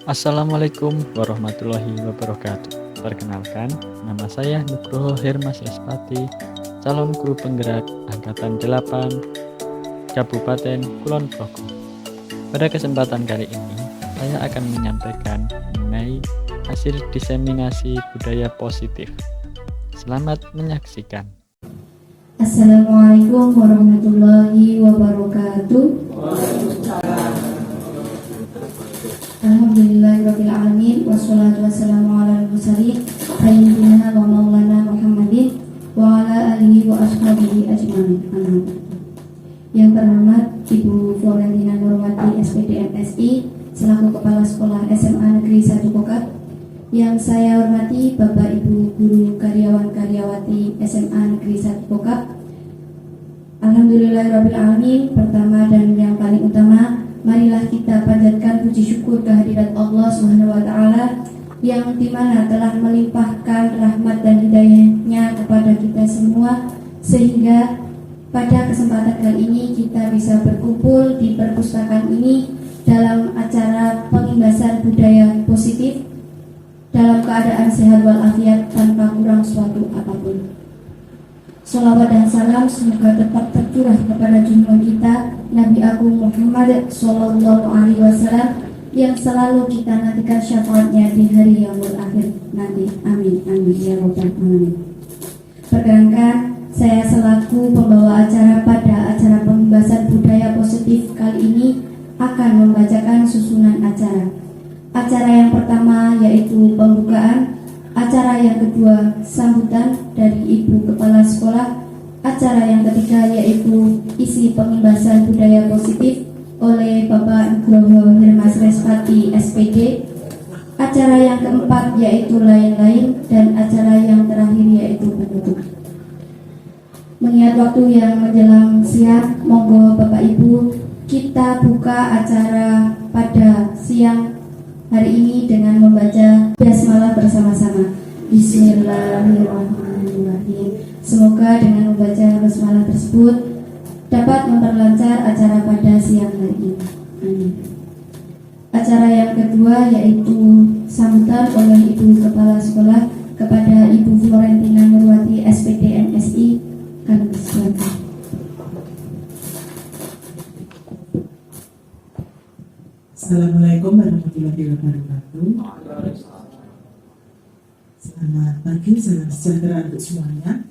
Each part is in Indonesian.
Assalamualaikum warahmatullahi wabarakatuh. Perkenalkan, nama saya Nugroho Hermas Espati, calon guru penggerak Angkatan 8 Kabupaten Kulon Progo. Pada kesempatan kali ini, saya akan menyampaikan mengenai hasil diseminasi budaya positif. Selamat menyaksikan. Assalamualaikum warahmatullahi wabarakatuh. Alhamdulillahirrabbilalamin. Wassalatu wassalamu ala al-mursalin Sayyidina wa maulana Muhammadin wa ala alihi wa ashabihi ajma'in. Amin. Yang terhormat Ibu Florentina Nurwati SPD MSI selaku Kepala Sekolah SMA Negeri 1 Pokap. Yang saya hormati Bapak Ibu Guru Karyawan-Karyawati SMA Negeri 1 Pokap. Alhamdulillahirrabbilalamin. Pertama dan yang paling utama, marilah kita panjatkan puji syukur kehadirat Allah SWT yang dimana telah melimpahkan rahmat dan hidayahnya kepada kita semua, sehingga pada kesempatan kali ini kita bisa berkumpul di perpustakaan ini dalam acara pengimbasan budaya positif dalam keadaan sehat walafiat tanpa kurang suatu apapun. Sholawat dan salam semoga tetap tercurah kepada junjungan kita Nabi Agung Muhammad Sallallahu Alaihi Wasallam yang selalu kita nantikan syafaatnya di hari yaumul akhir nanti. Amin amin ya robbal alamin. Perkenankan saya selaku pembawa acara pada acara pembahasan budaya positif kali ini akan membacakan susunan acara. Acara yang pertama yaitu pembukaan, acara yang kedua sambutan dari Ibu Kepala Sekolah, acara yang ketiga yaitu isi pengimbasan budaya positif oleh Bapak Nugroho Hermas Espati SPD, acara yang keempat yaitu lain-lain, dan acara yang terakhir yaitu penutup. Mengingat waktu yang menjelang siang, monggo Bapak Ibu kita buka acara pada siang hari ini dengan membaca basmalah bersama-sama. Bismillahirrahmanirrahim. Semoga dengan membaca basmalah tersebut dapat memperlancar acara pada siang hari ini. Amin. Acara yang kedua yaitu sambutan oleh Ibu Kepala Sekolah kepada Ibu Florentina Nurwati SPD MSI. Kami silakan. Assalamualaikum warahmatullahi wabarakatuh. Selamat pagi, salam sejahtera untuk semuanya.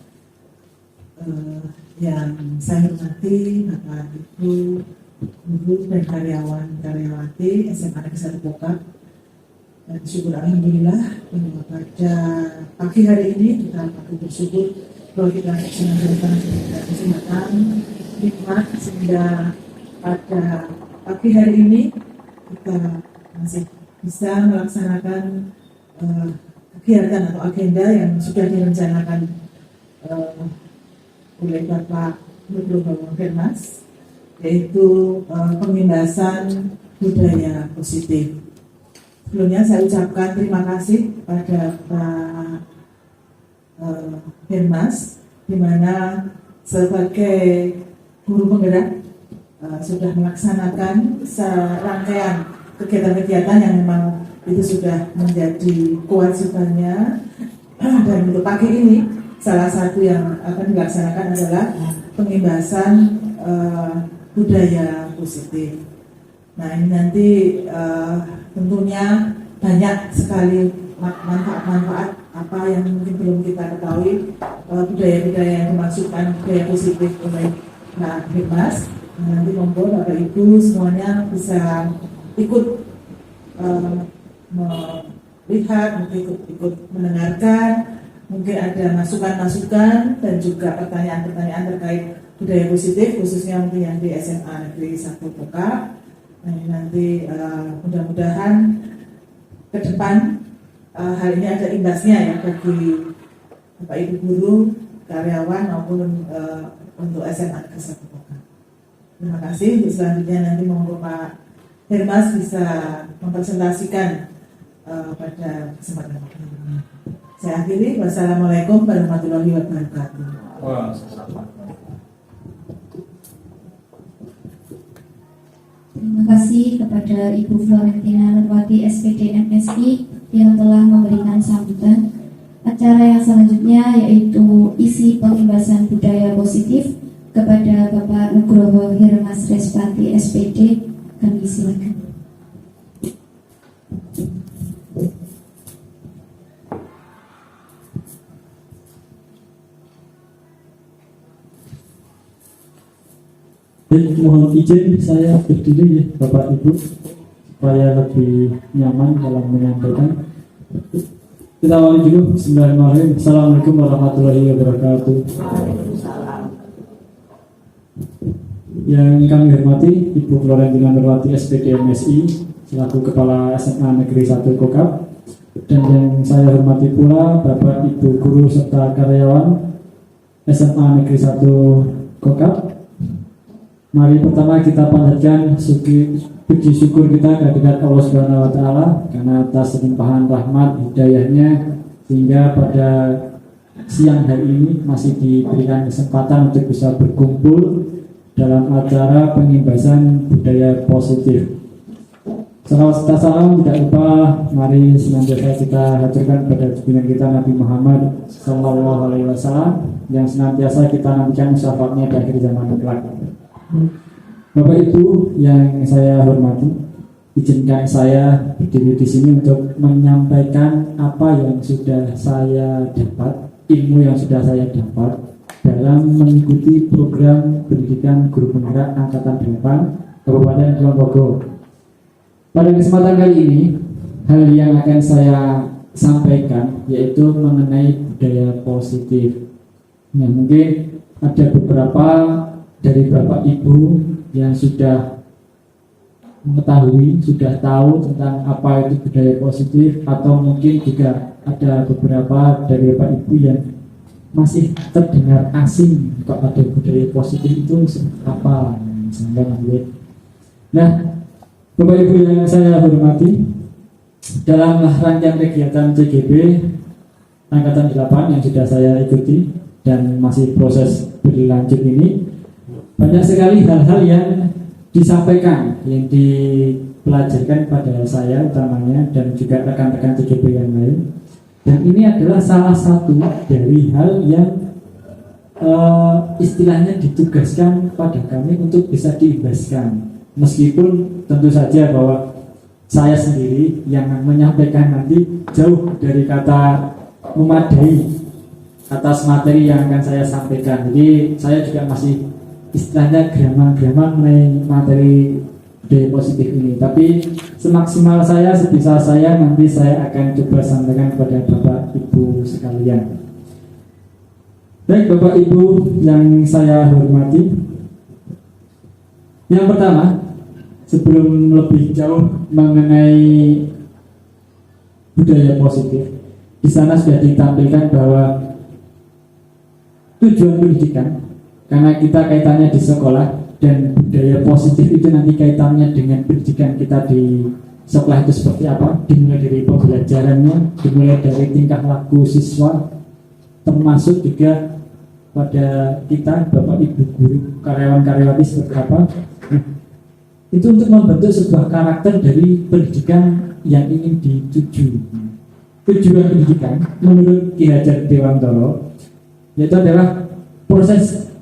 Yang saya hormati Bapak Ibu Guru dan karyawan-karyawati SMA Negeri 1 Pokap. Dan syukur alhamdulillah bahwa pada pagi hari ini kita patut bersyukur bahwa kita sedang dalam kesempatan nikmat, sehingga pada pagi hari ini kita masih bisa melaksanakan kegiatan atau agenda yang sudah direncanakan oleh Bapak Nugroho Hermas, yaitu pengimbasan budaya positif. Sebelumnya saya ucapkan terima kasih kepada Pak Hermas, di mana sebagai guru penggerak sudah melaksanakan serangkaian kegiatan-kegiatan yang memang itu sudah menjadi kewajibannya. Dan untuk pagi ini salah satu yang akan dilaksanakan adalah pengimbasan budaya positif. Nah, ini nanti tentunya banyak sekali manfaat-manfaat apa yang mungkin belum kita ketahui, budaya-budaya yang dimaksudkan budaya positif oleh Pak Hermas. Nanti monggo Bapak Ibu semuanya bisa ikut melihat, ikut mendengarkan, mungkin ada masukan-masukan dan juga pertanyaan-pertanyaan terkait budaya positif, khususnya mungkin yang di SMA Negeri 1 Pokap. Nah, nanti mudah-mudahan ke depan hal ini ada imbasnya ya bagi Bapak Ibu guru, karyawan maupun untuk SMA Negeri 1 Pokap. Terima kasih. Untuk selanjutnya nanti monggo Pak Hermas bisa mempresentasikan pada kesempatan ini. Saya akhiri. Wassalamualaikum warahmatullahi wabarakatuh. Terima kasih kepada Ibu Florentina Nurwati SPD MSI yang telah memberikan sambutan. Acara yang selanjutnya yaitu isi pengimbasan budaya positif kepada Bapak Nugroho Hirmas Respati SPD. Kami silakan. Mohon izin saya berdiri ya Bapak Ibu supaya lebih nyaman dalam menyampaikan. Kita awali dulu. Bismillahirrahmanirrahim. Assalamualaikum warahmatullahi wabarakatuh. Yang kami hormati Ibu Florentina Nurwati SPD MSI selaku Kepala SMA Negeri 1 Kokap, dan yang saya hormati pula Bapak Ibu guru serta karyawan SMA Negeri 1 Kokap. Mari pertama kita panjatkan puji syukur kita kehadirat Allah Subhanahu wa taala karena atas limpahan rahmat hidayahnya sehingga pada siang hari ini masih diberikan kesempatan untuk bisa berkumpul dalam acara pengimbasan budaya positif. Salawat serta salam tidak lupa mari senantiasa kita haturkan pada junjungan kita Nabi Muhammad Sallallahu Alaihi Wasallam yang senantiasa kita nantikan syafaatnya di akhir zaman kelak. Bapak Ibu yang saya hormati, izinkan saya berdiri di sini untuk menyampaikan apa yang sudah saya dapat, ilmu yang sudah saya dapat dalam mengikuti program pendidikan guru penggerak angkatan 8 Kabupaten Kulon Progo. Pada kesempatan kali ini, hal yang akan saya sampaikan yaitu mengenai budaya positif. Nah, mungkin ada beberapa dari Bapak Ibu yang sudah mengetahui, sudah tahu tentang apa itu budaya positif, atau mungkin juga ada beberapa dari Bapak Ibu yang masih terdengar asing kok ada budaya positif itu apa misalnya. Nah, Bapak Ibu yang saya hormati, dalam rangkaian kegiatan CGB Angkatan 8 yang sudah saya ikuti dan masih proses berlanjut ini, banyak sekali hal-hal yang disampaikan, yang dipelajarkan pada saya utamanya dan juga rekan-rekan CGB yang lain. Dan ini adalah salah satu dari hal yang istilahnya ditugaskan pada kami untuk bisa diimbaskan. Meskipun tentu saja bahwa saya sendiri yang menyampaikan nanti jauh dari kata memadai atas materi yang akan saya sampaikan. Jadi saya juga masih istilahnya grama-grama mengenai materi budaya positif ini. Tapi semaksimal saya, sebisa saya nanti saya akan coba sampaikan kepada Bapak Ibu sekalian. Baik Bapak Ibu yang saya hormati, yang pertama, sebelum lebih jauh mengenai budaya positif, di sana sudah ditampilkan bahwa tujuan pendidikan, karena kita kaitannya di sekolah, dan budaya positif itu nanti kaitannya dengan pendidikan kita di sekolah itu seperti apa, dimulai dari pembelajarannya, dimulai dari tingkah laku siswa, termasuk juga pada kita Bapak Ibu guru, karyawan-karyawati seperti apa. Itu untuk membentuk sebuah karakter dari pendidikan yang ingin dituju. Tujuan pendidikan menurut Ki Hajar Dewantara yaitu adalah proses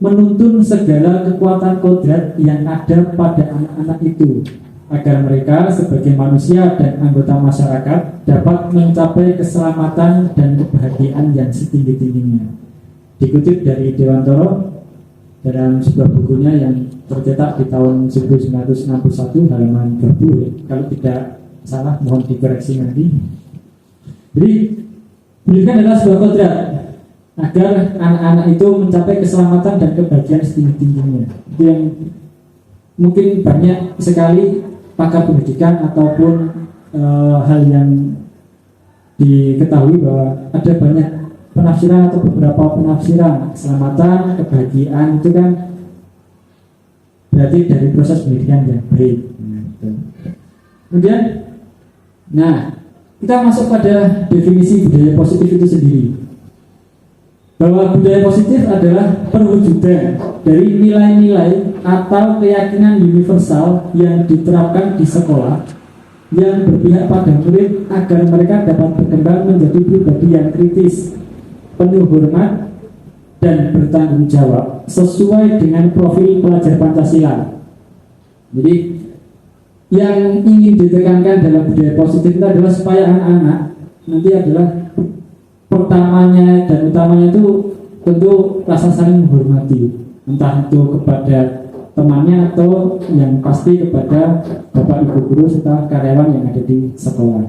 menuntun segala kekuatan kodrat yang ada pada anak-anak itu agar mereka sebagai manusia dan anggota masyarakat dapat mencapai keselamatan dan kebahagiaan yang setinggi-tingginya. Dikutip dari Dewantara dalam sebuah bukunya yang tercetak di tahun 1961 halaman 20, kalau tidak salah mohon dikoreksi nanti. Jadi pendidikan adalah sebuah kodrat agar anak-anak itu mencapai keselamatan dan kebahagiaan setinggi-tingginya. Itu yang mungkin banyak sekali pakar pendidikan ataupun hal yang diketahui bahwa ada banyak penafsiran atau beberapa penafsiran. Keselamatan, kebahagiaan itu kan berarti dari proses pendidikan yang baik. Kemudian, nah kita masuk pada definisi budaya positif itu sendiri. bahwa budaya positif adalah perwujudan dari nilai-nilai atau keyakinan universal yang diterapkan di sekolah yang berpihak pada murid agar mereka dapat berkembang menjadi pribadi yang kritis, penuh hormat, dan bertanggung jawab sesuai dengan profil pelajar Pancasila. Jadi yang ingin ditekankan dalam budaya positif itu adalah supaya anak-anak nanti adalah pertamanya dan utamanya itu tentu rasa saling menghormati, entah itu kepada temannya atau yang pasti kepada bapak ibu guru serta karyawan yang ada di sekolah,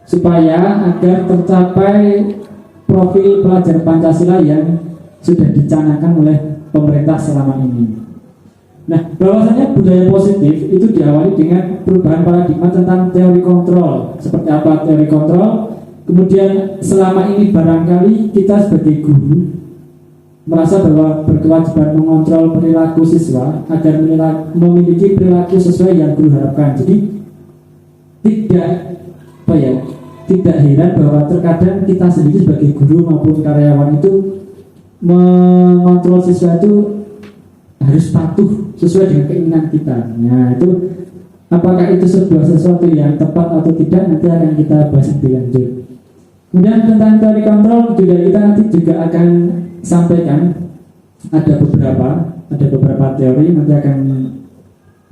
supaya agar tercapai profil pelajar Pancasila yang sudah dicanangkan oleh pemerintah selama ini. Nah, bahwasanya budaya positif itu diawali dengan perubahan paradigma tentang teori kontrol. Seperti apa teori kontrol? Kemudian selama ini barangkali kita sebagai guru merasa bahwa berkewajiban mengontrol perilaku siswa agar memiliki perilaku sesuai yang guru harapkan. Jadi tidak heran bahwa terkadang kita sendiri sebagai guru maupun karyawan itu mengontrol siswa itu harus patuh sesuai dengan keinginan kita. Nah, itu apakah itu sebuah sesuatu yang tepat atau tidak nanti akan kita bahas lebih lanjut. Kemudian tentang teori kontrol juga kita nanti juga akan sampaikan ada beberapa teori nanti akan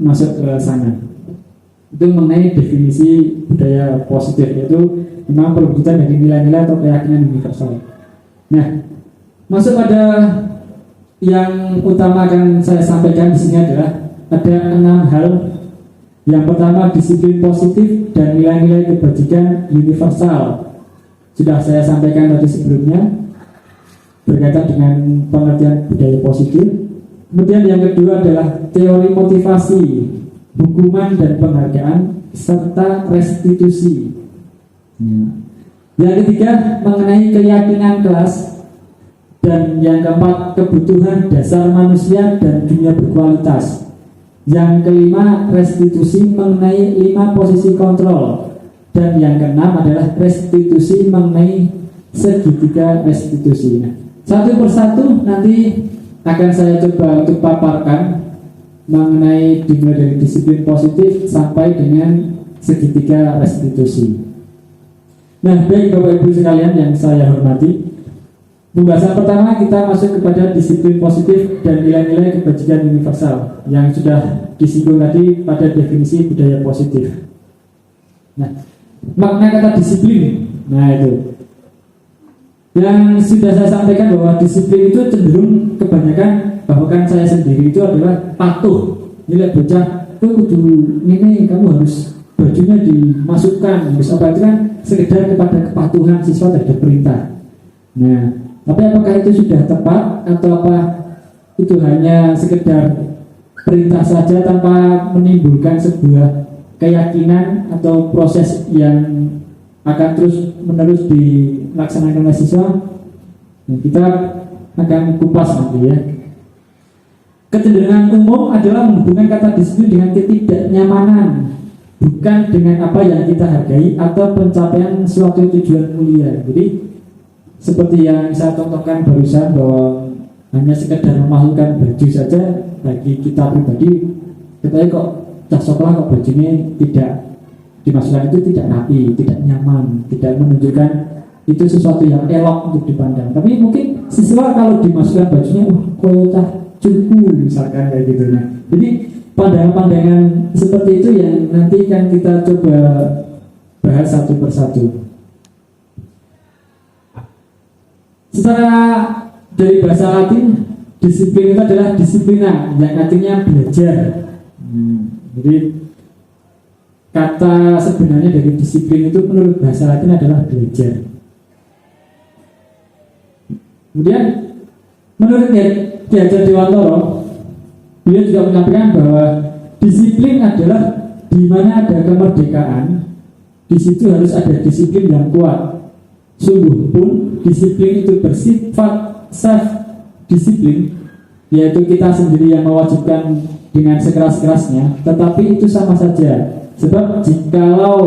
masuk ke sana. Itu mengenai definisi budaya positif, yaitu memang perwujudan dari nilai-nilai atau keyakinan universal. Nah, masuk pada yang utama akan saya sampaikan di sini adalah ada 6 hal. Yang pertama disiplin positif dan nilai-nilai kebajikan universal. Sudah saya sampaikan tadi sebelumnya berkaitan dengan pengertian budaya positif. Kemudian yang kedua adalah teori motivasi, hukuman dan penghargaan serta restitusi. Yang ketiga mengenai keyakinan kelas. Dan yang keempat kebutuhan dasar manusia dan dunia berkualitas. Yang kelima restitusi mengenai 5 posisi kontrol. Dan yang keenam adalah restitusi mengenai segitiga restitusi. Nah, satu persatu nanti akan saya coba untuk paparkan mengenai dimulai dari disiplin positif sampai dengan segitiga restitusi. Nah, baik Bapak Ibu sekalian yang saya hormati, pembahasan pertama kita masuk kepada disiplin positif dan nilai-nilai kebajikan universal yang sudah disinggung tadi pada definisi budaya positif. Nah, makna kata disiplin, nah itu yang sudah saya sampaikan bahwa disiplin itu cenderung kebanyakan, bahkan saya sendiri itu adalah patuh. Nilai bocah itu kudu ini, kamu harus bajunya dimasukkan, harus apa itu kan sekedar kepada kepatuhan siswa terhadap perintah. Nah, tapi apakah itu sudah tepat atau apa itu hanya sekedar perintah saja tanpa menimbulkan sebuah keyakinan atau proses yang akan terus menerus dilaksanakan oleh siswa? Nah, kita akan kupas nanti ya. Kecenderungan umum adalah menghubungkan kata disiplin dengan ketidaknyamanan, bukan dengan apa yang kita hargai atau pencapaian suatu tujuan mulia. Jadi seperti yang saya contohkan barusan bahwa hanya sekedar memasukkan baju saja bagi kita pribadi, kita kok tas sekolah kok bajunya tidak dimasukkan, itu tidak rapi, tidak nyaman, tidak menunjukkan itu sesuatu yang elok untuk dipandang. Tapi mungkin siswa kalau dimasukkan bajunya, kok cukup misalkan kayak gitu. Nah, jadi pandangan-pandangan seperti itu yang nanti kan kita coba bahas satu persatu. Secara dari bahasa Latin, disiplin itu adalah disiplina, yang artinya belajar. Jadi kata sebenarnya dari disiplin itu menurut bahasa Latin adalah belajar. Kemudian menurut Ki Hajar Dewantara, beliau juga menyampaikan bahwa disiplin adalah di mana ada kemerdekaan, di situ harus ada disiplin yang kuat. Sungguh pun disiplin itu bersifat self-disiplin, yaitu kita sendiri yang mewajibkan dengan sekeras-kerasnya, tetapi itu sama saja. Sebab jikalau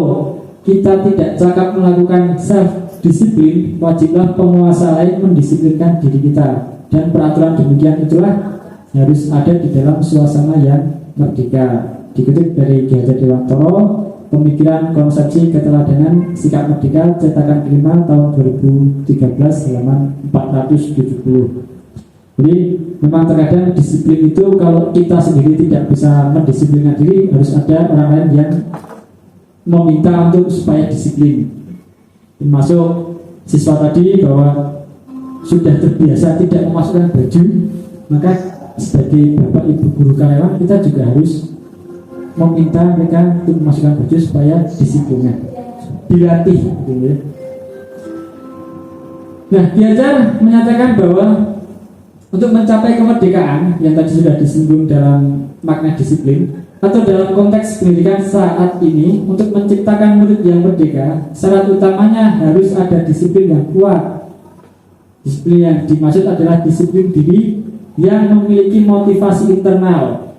kita tidak cakap melakukan self disiplin, wajiblah penguasa lain mendisiplinkan diri kita. Dan peraturan demikian itulah harus ada di dalam suasana yang merdeka. Dikutip dari Ki Hajar Dewantoro, Pemikiran Konsepsi Keteladanan Sikap Merdeka, cetakan kelima tahun 2013, halaman 470. Jadi memang terkadang disiplin itu kalau kita sendiri tidak bisa mendisiplinkan diri, harus ada orang lain yang meminta untuk supaya disiplin. Termasuk siswa tadi bahwa sudah terbiasa tidak memasukkan baju, maka sebagai bapak ibu guru karyawan kita juga harus meminta mereka untuk memasukkan baju supaya disiplinnya dilatih gitu ya. Nah, Ki Hajar menyatakan bahwa untuk mencapai kemerdekaan yang tadi sudah disinggung dalam makna disiplin atau dalam konteks pendidikan saat ini, untuk menciptakan murid yang merdeka, syarat utamanya harus ada disiplin yang kuat. Disiplin yang dimaksud adalah disiplin diri yang memiliki motivasi internal.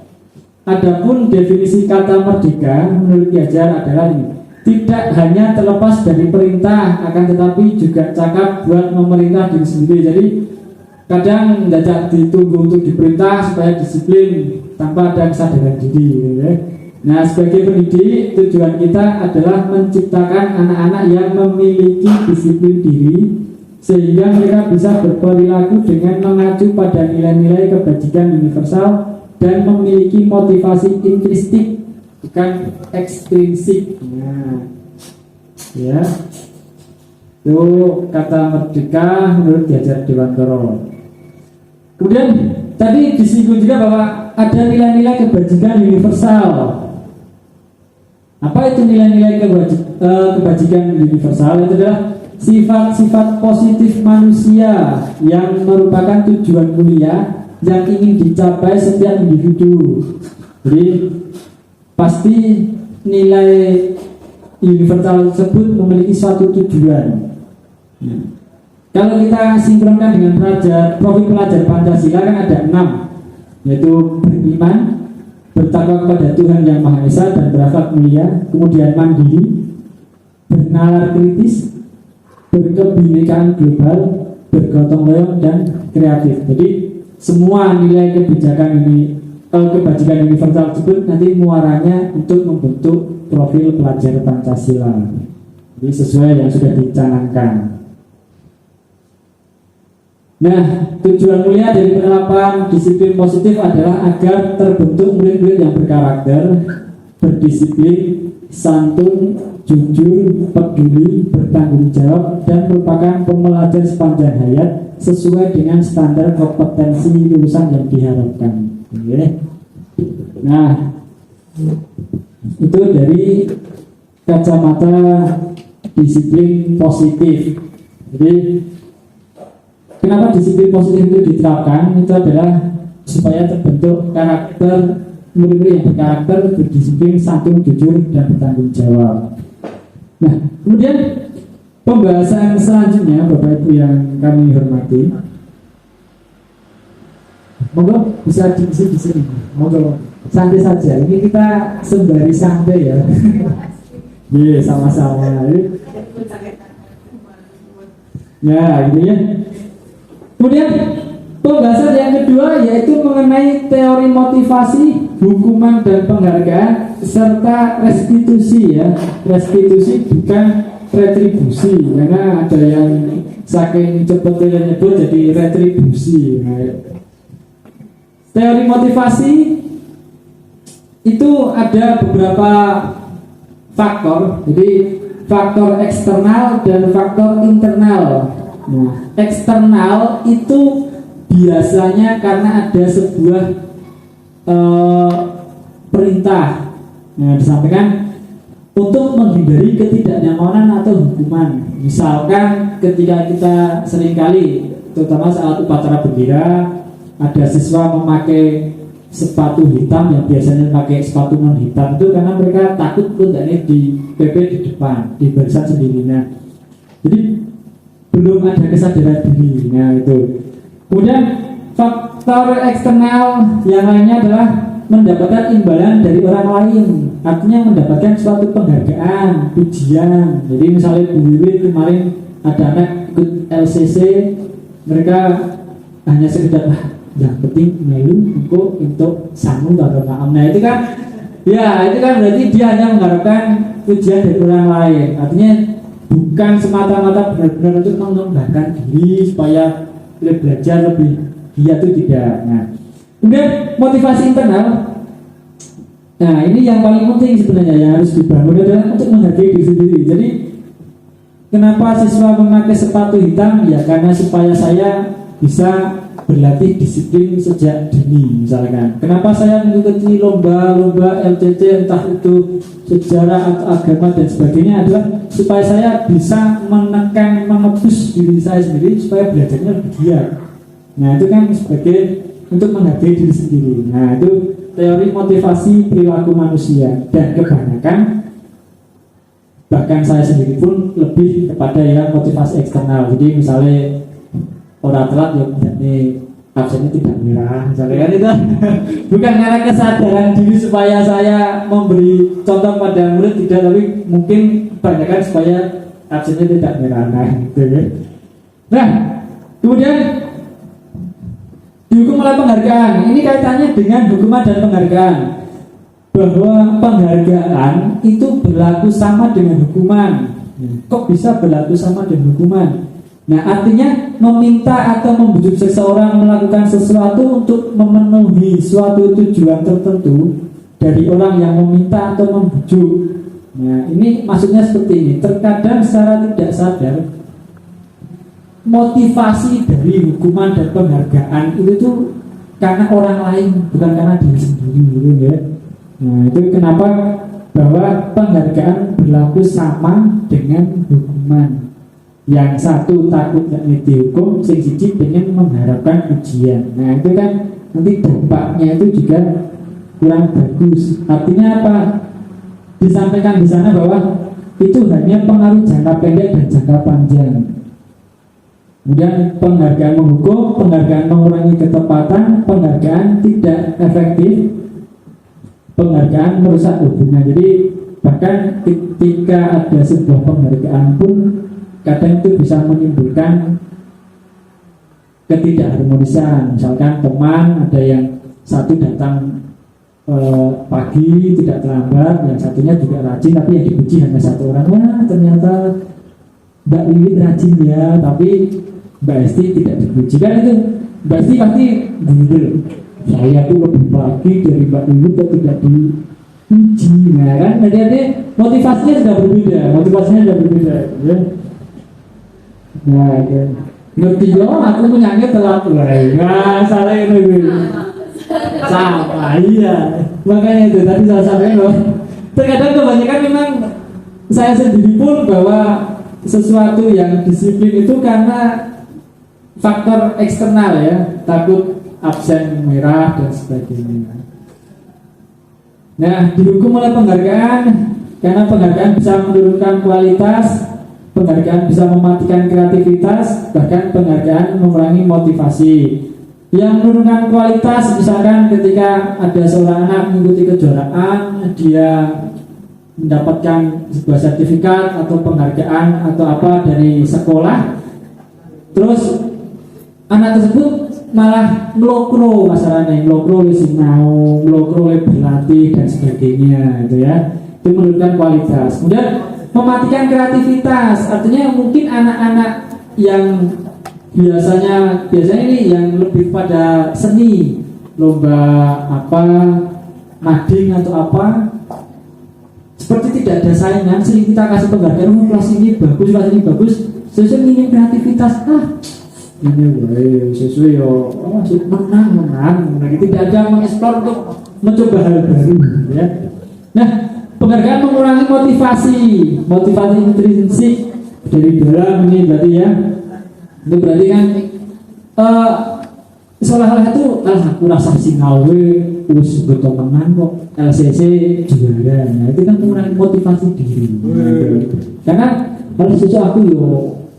Adapun definisi kata merdeka menurut Ki Hajar adalah ini: tidak hanya terlepas dari perintah, akan tetapi juga cakap buat memerintah diri sendiri. Jadi kadang tidak ditunggu untuk diperintah supaya disiplin tanpa ada kesadaran diri gitu ya. Nah, sebagai pendidik, tujuan kita adalah menciptakan anak-anak yang memiliki disiplin diri sehingga mereka bisa berperilaku dengan mengacu pada nilai-nilai kebajikan universal dan memiliki motivasi intrinsik bukan ekstrinsik. Nah, ya, itu kata merdeka menurut Ki Hajar Dewantoro. Kemudian tadi disinggung juga bahwa ada nilai-nilai kebajikan universal. Apa itu nilai-nilai kebajikan universal? Itu adalah sifat-sifat positif manusia yang merupakan tujuan mulia yang ingin dicapai setiap individu. Jadi pasti nilai universal tersebut memiliki suatu tujuan. Kalau kita sinkronkan dengan profil pelajar Pancasila kan ada 6, yaitu beriman, bertakwa kepada Tuhan Yang Maha Esa dan berakhlak mulia, kemudian mandiri, bernalar kritis, berkebinekaan global, bergotong royong, dan kreatif. Jadi semua nilai kebajikan universal tersebut nanti muaranya untuk membentuk profil pelajar Pancasila. Jadi sesuai yang sudah dicanangkan. Nah, tujuan mulia dari penerapan disiplin positif adalah agar terbentuk murid-murid yang berkarakter, berdisiplin, santun, jujur, peduli, bertanggung jawab, dan merupakan pembelajar sepanjang hayat sesuai dengan standar kompetensi lulusan yang diharapkan. Oke. Nah, itu dari kacamata disiplin positif. Jadi kenapa disiplin positif itu diterapkan? Itu adalah supaya terbentuk karakter murid-murid yang berkarakter, berdisiplin, santun, jujur, dan bertanggung jawab. Nah, kemudian pembahasan selanjutnya, Bapak Ibu yang kami hormati, monggo bisa diisi di sini. Monggo santai saja. Ini kita sembari santai ya. Iya, sama-sama. Ya, gitu ya. Kemudian pembahasan yang kedua yaitu mengenai teori motivasi, hukuman dan penghargaan serta restitusi ya. Restitusi bukan retribusi, karena ada yang saking cepetnya nyebut jadi retribusi. Teori motivasi itu ada beberapa faktor, jadi faktor eksternal dan faktor internal. Nah, eksternal itu biasanya karena ada sebuah perintah. Nah, disampaikan untuk menghindari ketidaknyamanan atau hukuman. Misalkan ketika kita seringkali, terutama saat upacara bendera, ada siswa memakai sepatu hitam yang biasanya pakai sepatu non hitam itu karena mereka takut pundaknya di PP di depan, di barisan sendirinya. Jadi belum ada kesadaran diri. Nah, itu. Kemudian faktor eksternal yang lainnya adalah mendapatkan imbalan dari orang lain, artinya mendapatkan suatu penghargaan, pujian. Jadi misalnya Bu Wiwit kemarin ada anak ikut LCC, mereka hanya sekedar yang penting melu untuk sangu atau naam. Nah itu kan berarti dia hanya mengharapkan pujian dari orang lain. Artinya bukan semata-mata benar-benar untuk mengembangkan diri supaya lebih belajar lebih giat, itu tidak. Nah kemudian motivasi internal. Nah ini yang paling penting sebenarnya yang harus dibangun adalah untuk menghargai diri sendiri. Jadi kenapa siswa memakai sepatu hitam? Ya karena supaya saya bisa berlatih disiplin sejak dini misalkan. Kenapa saya mengikuti lomba-lomba LCC entah itu sejarah atau agama dan sebagainya adalah supaya saya bisa mengebus diri saya sendiri supaya belajarnya lebih giat. Nah itu kan sebagai untuk menghargai diri sendiri. Nah itu teori motivasi perilaku manusia, dan kebanyakan bahkan saya sendiri pun lebih kepada ya motivasi eksternal. Jadi misalnya orang telat ya ini absennya tidak merah misalnya kan itu bukan karena kesadaran diri supaya saya memberi contoh pada murid, tidak, tapi mungkin kebanyakan supaya absennya tidak merah. Nah gitu ya. Nah kemudian dihukum oleh penghargaan. Ini kaitannya dengan hukuman dan penghargaan, bahwa penghargaan itu berlaku sama dengan hukuman. Kok bisa berlaku sama dengan hukuman? Nah artinya meminta atau membujuk seseorang melakukan sesuatu untuk memenuhi suatu tujuan tertentu dari orang yang meminta atau membujuk. Nah ini maksudnya seperti ini. Terkadang secara tidak sadar motivasi dari hukuman dan penghargaan itu tuh karena orang lain, bukan karena diri sendiri gitu ya. Nah itu kenapa bahwa penghargaan berlaku sama dengan hukuman. Yang satu takut gak dihukum, sing siji pengen mengharapkan ujian. Nah itu kan nanti dampaknya itu juga kurang bagus. Artinya apa? Disampaikan di sana bahwa itu hanya pengaruh jangka pendek dan jangka panjang. Kemudian penghargaan menghukum, penghargaan mengurangi ketepatan, penghargaan tidak efektif, penghargaan merusak hubungan. Jadi bahkan ketika ada sebuah penghargaan pun kadang itu bisa menimbulkan ketidakharmonisan. Misalkan teman, ada yang satu datang pagi tidak terlambat, yang satunya juga rajin, tapi yang dipuji hanya satu orang. Wah ternyata Mbak Wiwit rajin ya, tapi Mbak Esti tidak dipuji. Kan itu Mbak Esti pasti gitu, saya tuh lebih pagi dari Mbak Wiwit kok tidak dipuji. Nah kan jadi motivasinya sudah berbeda ya. Nah, ngerti loh, aku menyangka telat lagi. Nah, salah ini. Sama, iya. Makanya itu tadi saya sampaikan loh. Terkadang kebanyakan memang saya sendiri pun bahwa sesuatu yang disiplin itu karena faktor eksternal ya, takut absen merah dan sebagainya. Nah, dihukum oleh penghargaan karena penghargaan bisa menurunkan kualitas. Penghargaan bisa mematikan kreativitas, bahkan penghargaan mengurangi motivasi. Yang menurunkan kualitas, misalkan ketika ada seorang anak mengikuti kejuaraan, dia mendapatkan sebuah sertifikat atau penghargaan atau apa dari sekolah, terus anak tersebut malah ngelokro masalahnya, ngelokro sinau, ngelokro berlatih dan sebagainya, itu ya, itu menurunkan kualitas. Kemudian mematikan kreativitas, artinya mungkin anak-anak yang biasanya ini yang lebih pada seni, lomba apa, mading atau apa, seperti tidak ada saingan, sering kita kasih penghargaan, kelas ini bagus, sesuai minim kreativitas, ini sesuai menang, tidak ada mengeksplor untuk mencoba hal baru, ya. Nah, penghargaan mengurangi motivasi intrinsik dari dalam ini berarti ya. Itu berarti kan seolah-olah itu aku rasa singawe wis betul menang kok LCC juara. Nah, itu kan mengurangi motivasi diri. Karena kalau sesuatu aku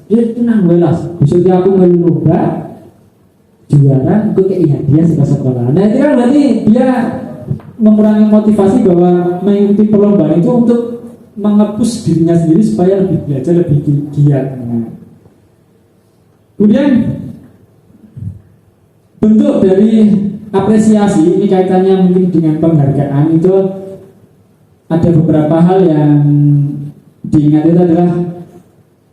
yo tenang welas, besoknya aku melu lomba juara, aku kayak hadiah sekolah. Nah, itu kan berarti dia mengurangi motivasi bahwa mengikuti perlombaan itu untuk mengepus dirinya sendiri supaya lebih belajar, lebih giat. Nah, Kemudian bentuk dari apresiasi ini kaitannya mungkin dengan penghargaan itu ada beberapa hal yang diingat itu adalah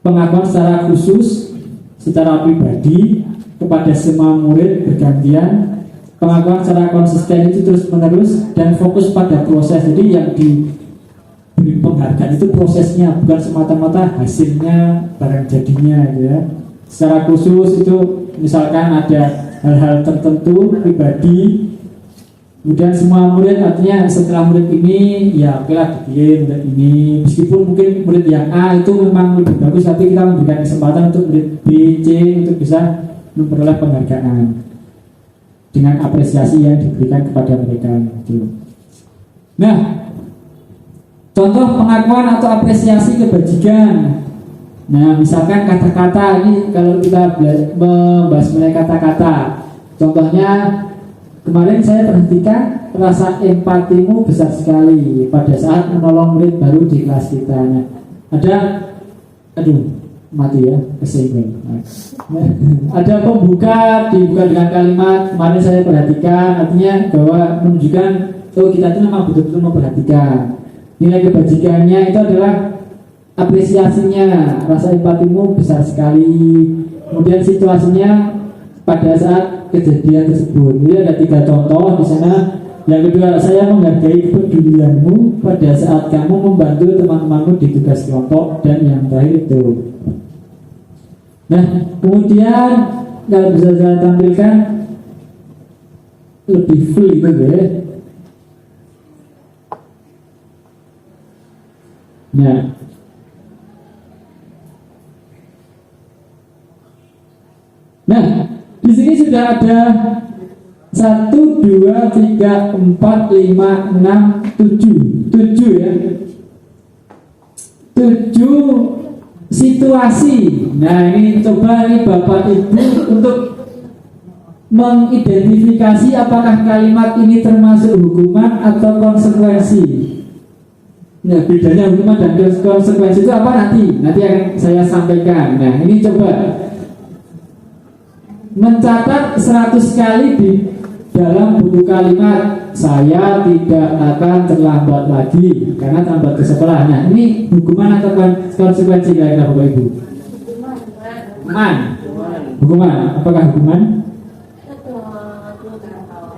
pengakuan secara khusus, secara pribadi kepada semua murid bergantian, pengakuan secara konsisten itu terus menerus dan fokus pada proses. Jadi yang diberi penghargaan itu prosesnya, bukan semata-mata hasilnya barang jadinya gitu ya. Secara khusus itu misalkan ada hal-hal tertentu pribadi, kemudian semua murid artinya setelah murid ini ya oke lah dikirim murid ini, meskipun mungkin murid yang A itu memang lebih bagus, tapi kita memberikan kesempatan untuk murid B, C untuk bisa memperoleh penghargaan dengan apresiasi yang diberikan kepada mereka gitu. Nah, contoh pengakuan atau apresiasi kebajikan. Nah, misalkan kata-kata ini kalau kita membahas mengenai kata-kata, contohnya kemarin saya perhatikan rasa empatimu besar sekali pada saat menolong murid baru di kelas kita. Nah, ada, mati ya, kesinggung. Ada pembuka dibuka dengan kalimat kemarin saya perhatikan, artinya bahwa menunjukkan kita itu memang betul-betul memperhatikan. Nilai kebajikannya itu adalah apresiasinya, rasa empatimu besar sekali. Kemudian situasinya pada saat kejadian tersebut. Jadi ada 3 contoh di sana. Yang kedua, saya menghargai kepedulianmu pada saat kamu membantu teman-temanmu di tugas kelompok. Dan yang terakhir itu. Nah, kemudian kalau bisa saya tampilkan lebih full gitu ya. Nah, di sini sudah ada 1, 2, 3, 4, 5, 6, 7 ya. 7 situasi. Nah, ini coba ini Bapak Ibu untuk mengidentifikasi apakah kalimat ini termasuk hukuman atau konsekuensi. Nah, bedanya hukuman dan konsekuensi itu apa nanti akan saya sampaikan. Nah, ini coba mencatat 100 kali di dalam buku kalimat saya tidak akan terlambat lagi karena terlambat ke sekolah. Nah, ini hukuman atau konsekuensi kira-kira Bapak Ibu? Hukuman. Apakah hukuman?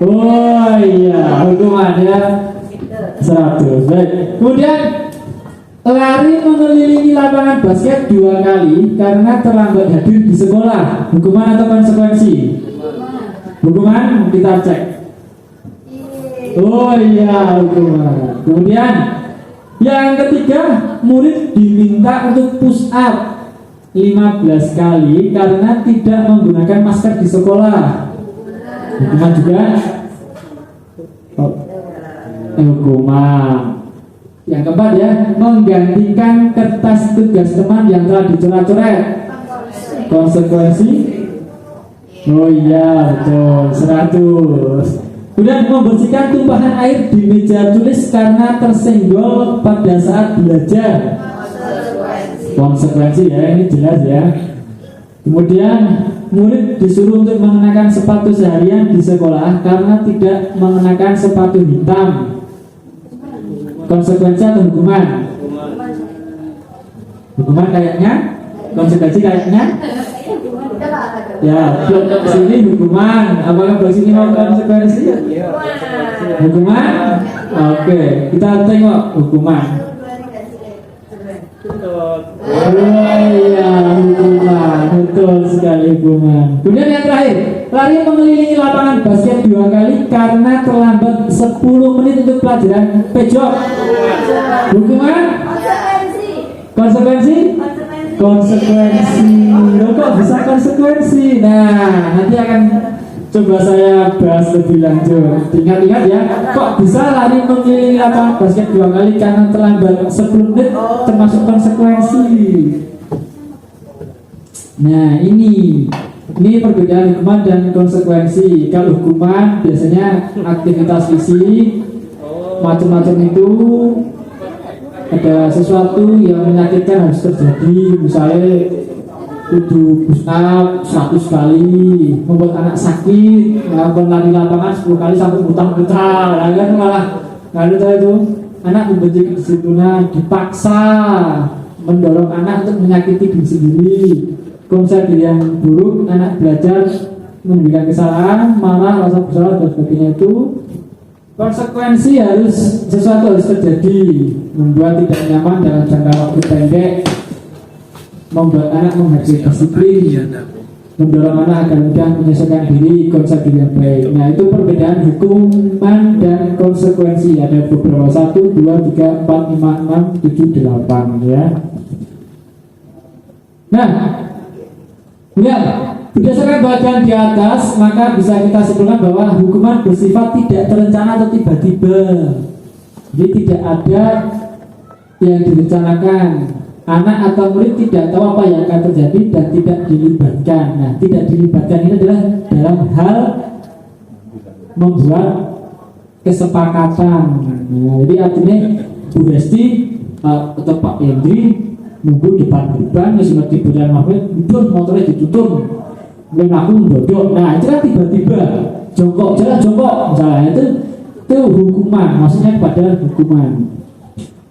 Oh iya, hukuman ya. 100. Baik. Kemudian lari mengelilingi lapangan basket 2 kali karena terlambat hadir di sekolah. Hukuman atau konsekuensi? Hukuman, kita cek. Oh iya, hukuman. Kemudian yang ketiga, murid diminta untuk push up 15 kali karena tidak menggunakan masker di sekolah. Hukuman juga? Hukuman. Yang keempat ya, menggantikan kertas tugas teman yang telah dicoret-coret. Konsekuensi? Oh iya, betul, 100. Kemudian membersihkan tumpahan air di meja tulis karena tersenggol pada saat belajar. Konsekuensi ya, ini jelas ya. Kemudian murid disuruh untuk mengenakan sepatu seharian di sekolah karena tidak mengenakan sepatu hitam. Konsekuensi atau hukuman? Hukuman kayaknya. Konsekuensi kayaknya. Ya, blok sini hukuman. Apakah blok sini mau konsekuensi? Hukuman? Oke, kita tengok hukuman. Oh iya, hukuman. Betul sekali, hukuman. Kemudian yang terakhir, lari mengelilingi lapangan basket 2 kali karena terlambat 10 menit untuk pelajaran pejok. Hukuman? Konsekuensi? Konsekuensi. Loh, kok bisa konsekuensi? Nah, nanti akan coba saya bahas lebih lanjut. Ingat-ingat ya, kok bisa lari mengelilingi lapangan basket 2 kali karena terlambat 10 menit termasuk konsekuensi. Nah, ini perbedaan hukuman dan konsekuensi. Kalau hukuman biasanya aktivitas fisik macam-macam itu, ada sesuatu yang menyakitkan harus terjadi, misalnya kudu push up 100 kali, membuat anak sakit, melakukan lari lapangan 10 kali sampai muntah-muntah, kan malah nggak ada itu. Anak membenci kedisiplinan, dipaksa mendorong anak untuk menyakiti diri sendiri. Konsep yang buruk, anak belajar memberikan kesalahan, marah, rasa bersalah dan sebagainya itu. Konsekuensi sesuatu harus terjadi, membuat tidak nyaman dalam jangka waktu pendek, membuat anak menghargai disiplin, mendorong anak agar mudah menyesuaikan diri, konsep diri yang baik. Nah, itu perbedaan hukuman dan konsekuensi. Ada beberapa 1, 2, 3, 4, 5, 6, 7, 8 ya. Nah, ya, berdasarkan bagian di atas, maka bisa kita simpulkan bahwa hukuman bersifat tidak terencana atau tiba-tiba. Jadi tidak ada yang direncanakan. Anak atau murid tidak tahu apa yang akan terjadi dan tidak dilibatkan. Nah, tidak dilibatkan ini adalah dalam hal membuat kesepakatan. Nah, jadi artinya Bu Hesti atau Pak Hendri nunggu depan gerbang, seperti bulan Mahmud, motornya ditutup, kemudian aku mendodok. Nah, itu kan tiba-tiba jongkok, jalan jongkok, misalnya itu hukuman, maksudnya kepada hukuman.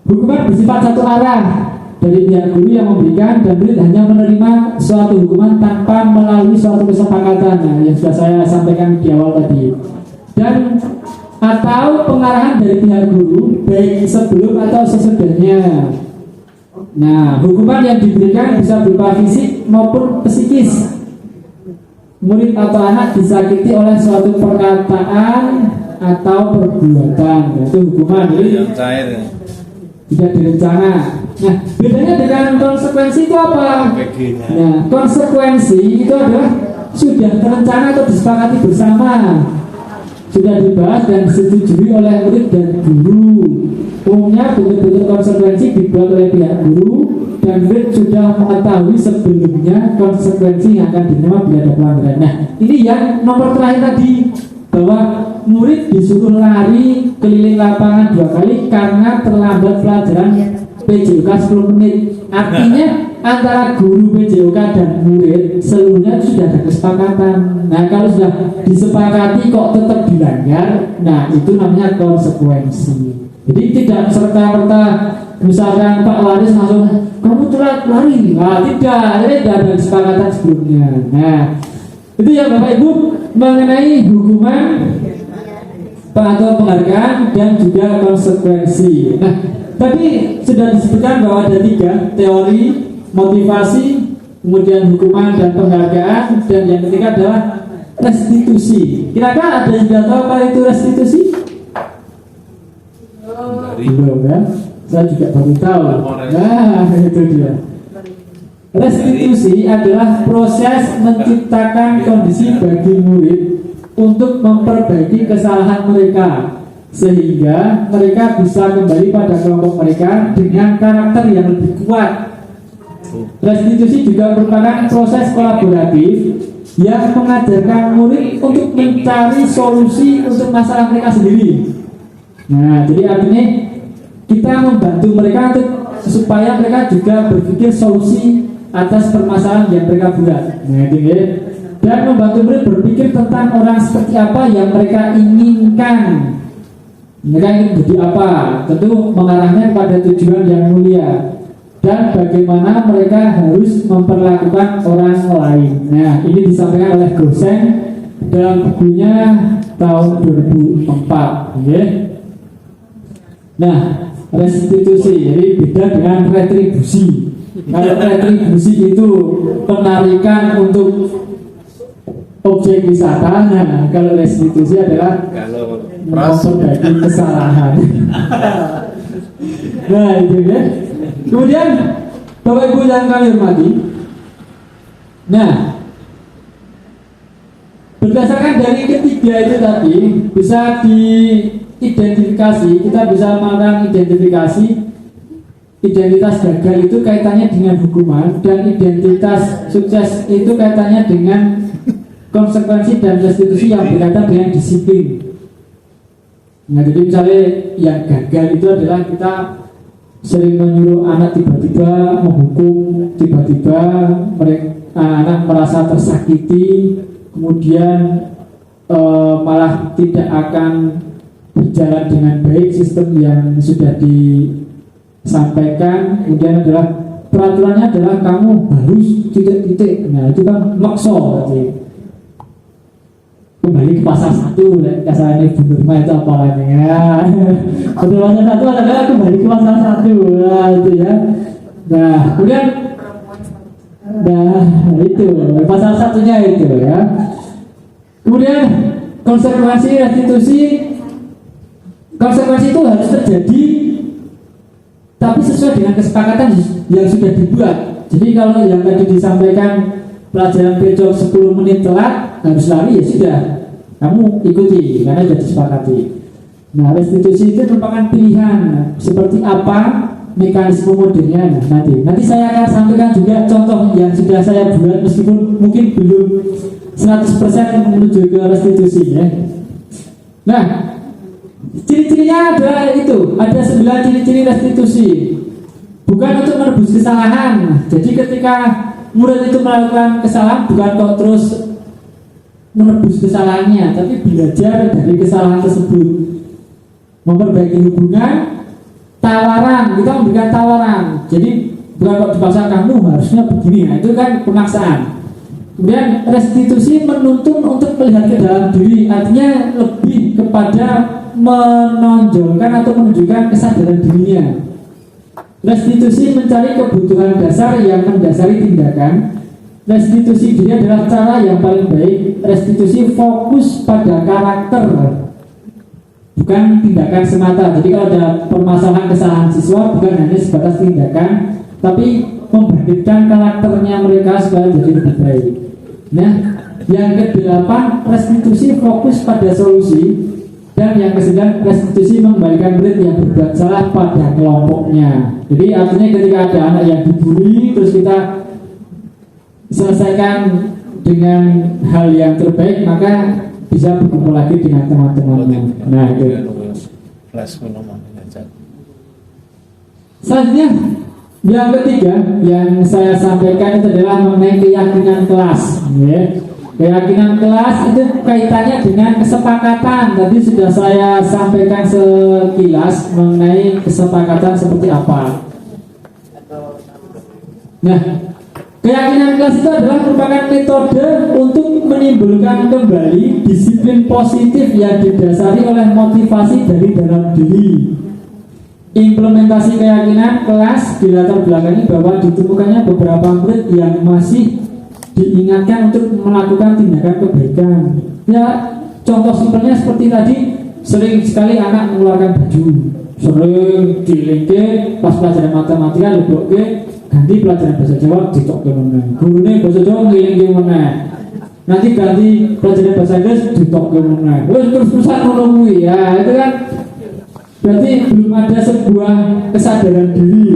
Hukuman bersifat satu arah dari pihak guru yang memberikan, dan murid hanya menerima suatu hukuman tanpa melalui suatu kesepakatan. Nah, yang sudah saya sampaikan di awal tadi. Dan atau pengarahan dari pihak guru baik sebelum atau sesudahnya. Nah, hukuman yang diberikan bisa berupa fisik maupun psikis. Murid atau anak disakiti oleh suatu perkataan atau perbuatan, itu hukuman. Jadi tidak direncana. Nah, bedanya dengan konsekuensi itu apa? Nah, konsekuensi itu adalah sudah terencana atau disepakati bersama, sudah dibahas dan disetujui oleh murid dan guru. Umumnya bentuk-bentuk konsekuensi dibuat oleh pihak guru, dan murid sudah mengetahui sebelumnya konsekuensi yang akan diterima bila ada pelanggaran. Nah, ini yang nomor terakhir tadi, bahwa murid disuruh lari keliling lapangan 2 kali karena terlambat pelajaran PJOK 10 menit. Artinya antara guru PJOK dan murid seluruhnya sudah ada kesepakatan. Nah, kalau sudah disepakati kok tetap dilanggar, nah itu namanya konsekuensi. Jadi tidak serta-merta misalkan Pak Waris langsung kamu telat lari, nah tidak, ini tidak ada kesepakatan sebelumnya. Nah, itu ya Bapak Ibu mengenai hukuman atau penghargaan dan juga konsekuensi. Nah, tadi sudah disebutkan bahwa ada 3 teori, motivasi, kemudian hukuman dan penghargaan, dan yang ketiga adalah restitusi. Kira-kira ada yang tidak tahu apa itu restitusi? Belum kan? Saya juga baru tahu. Nah, itu dia. Restitusi adalah proses menciptakan kondisi bagi murid untuk memperbaiki kesalahan mereka, sehingga mereka bisa kembali pada kelompok mereka dengan karakter yang lebih kuat. Restitusi juga merupakan proses kolaboratif yang mengajarkan murid untuk mencari solusi untuk masalah mereka sendiri. Nah, jadi artinya kita membantu mereka supaya mereka juga berpikir solusi atas permasalahan yang mereka buat. Nah, gitu ya. Dan membantu murid berpikir tentang orang seperti apa yang mereka inginkan. Mereka ingin menjadi apa? Tentu mengarahnya pada tujuan yang mulia. Dan bagaimana mereka harus memperlakukan orang lain. Nah, ini disampaikan oleh Gosen dalam bukunya tahun 2004. Ya. Nah, restitusi, jadi beda dengan retribusi. Kalau retribusi itu penarikan untuk objek wisata, nah kalau restitusi adalah memperbaiki kesalahan. Nah, itu ya. Kemudian Bapak Ibu yang kami hormati, nah berdasarkan dari ketiga itu tadi bisa diidentifikasi, kita bisa melakukan identifikasi. Identitas gagal itu kaitannya dengan hukuman, dan identitas sukses itu kaitannya dengan konsekuensi dan restitusi yang berkaitan dengan disiplin. Nah, jadi misalnya yang gagal itu adalah kita sering menyuruh anak tiba-tiba menghukum, tiba-tiba anak merasa tersakiti, kemudian malah tidak akan berjalan dengan baik sistem yang sudah disampaikan. Kemudian adalah peraturannya adalah kamu harus titik-titik. Nah itu kan makso berarti. Kembali ke pasal 1, kasarnya Bu Nurma itu apalagi ya. Betul, pasal 1 adalah kembali ke pasal 1, nah itu ya. Nah kemudian, itu pasal 1-nya itu ya. Kemudian konsekuensi restitusi itu harus terjadi, tapi sesuai dengan kesepakatan yang sudah dibuat. Jadi kalau yang tadi disampaikan pelajaran besok 10 menit telat harus lari, ya sudah, kamu ikuti karena sudah disepakati. Nah restitusi itu merupakan pilihan. Seperti apa mekanisme modelnya nanti saya akan sampaikan juga contoh yang sudah saya buat, meskipun mungkin belum 100% menuju ke restitusi ya. Nah ciri-cirinya adalah itu, ada 9 ciri-ciri restitusi. Bukan untuk menebus kesalahan. Jadi ketika murid itu melakukan kesalahan, bukan kok terus menebus kesalahannya, tapi belajar dari kesalahan tersebut, memperbaiki hubungan, tawaran, kita memberikan tawaran. Jadi bukan kok dipaksa kamu harusnya begini, nah itu kan pemaksaan. Kemudian restitusi menuntun untuk melihat ke dalam diri, artinya lebih kepada menonjolkan atau menunjukkan kesadaran dirinya. Restitusi mencari kebutuhan dasar yang mendasari tindakan. Restitusi diri adalah cara yang paling baik. Restitusi fokus pada karakter, bukan tindakan semata. Jadi kalau ada permasalahan kesalahan siswa, bukan hanya sebatas tindakan, tapi membangkitkan karakternya mereka supaya jadi lebih baik. Nah, yang ke-8, restitusi fokus pada solusi. Dan yang ke-9, restitusi mengembalikan murid yang berbuat salah pada kelompoknya. Jadi artinya ketika ada anak yang dibully, terus kita selesaikan dengan hal yang terbaik, maka bisa berkumpul lagi dengan teman-temannya. Nah itu. Selanjutnya yang ketiga yang saya sampaikan itu adalah mengenai keyakinan kelas. Keyakinan kelas itu kaitannya dengan kesepakatan. Tadi sudah saya sampaikan sekilas mengenai kesepakatan seperti apa. Nah, keyakinan kelas itu adalah merupakan metode untuk menimbulkan kembali disiplin positif yang didasari oleh motivasi dari dalam diri. Implementasi keyakinan kelas dilatar belakangi bahwa ditemukannya beberapa murid yang masih diingatkan untuk melakukan tindakan kebaikan. Ya, contoh simpelnya seperti tadi, sering sekali anak mengeluarkan baju, sering dilengke pas pelajaran matematika lebokke ganti pelajaran bahasa Jawa ditokke meneh. Gurune bahasa Jawa ngelingke meneh. Nanti ganti pelajaran bahasa Inggris ditokke meneh. Wis terus-terusan ngono kuwi. Ya, itu kan berarti belum ada sebuah kesadaran diri.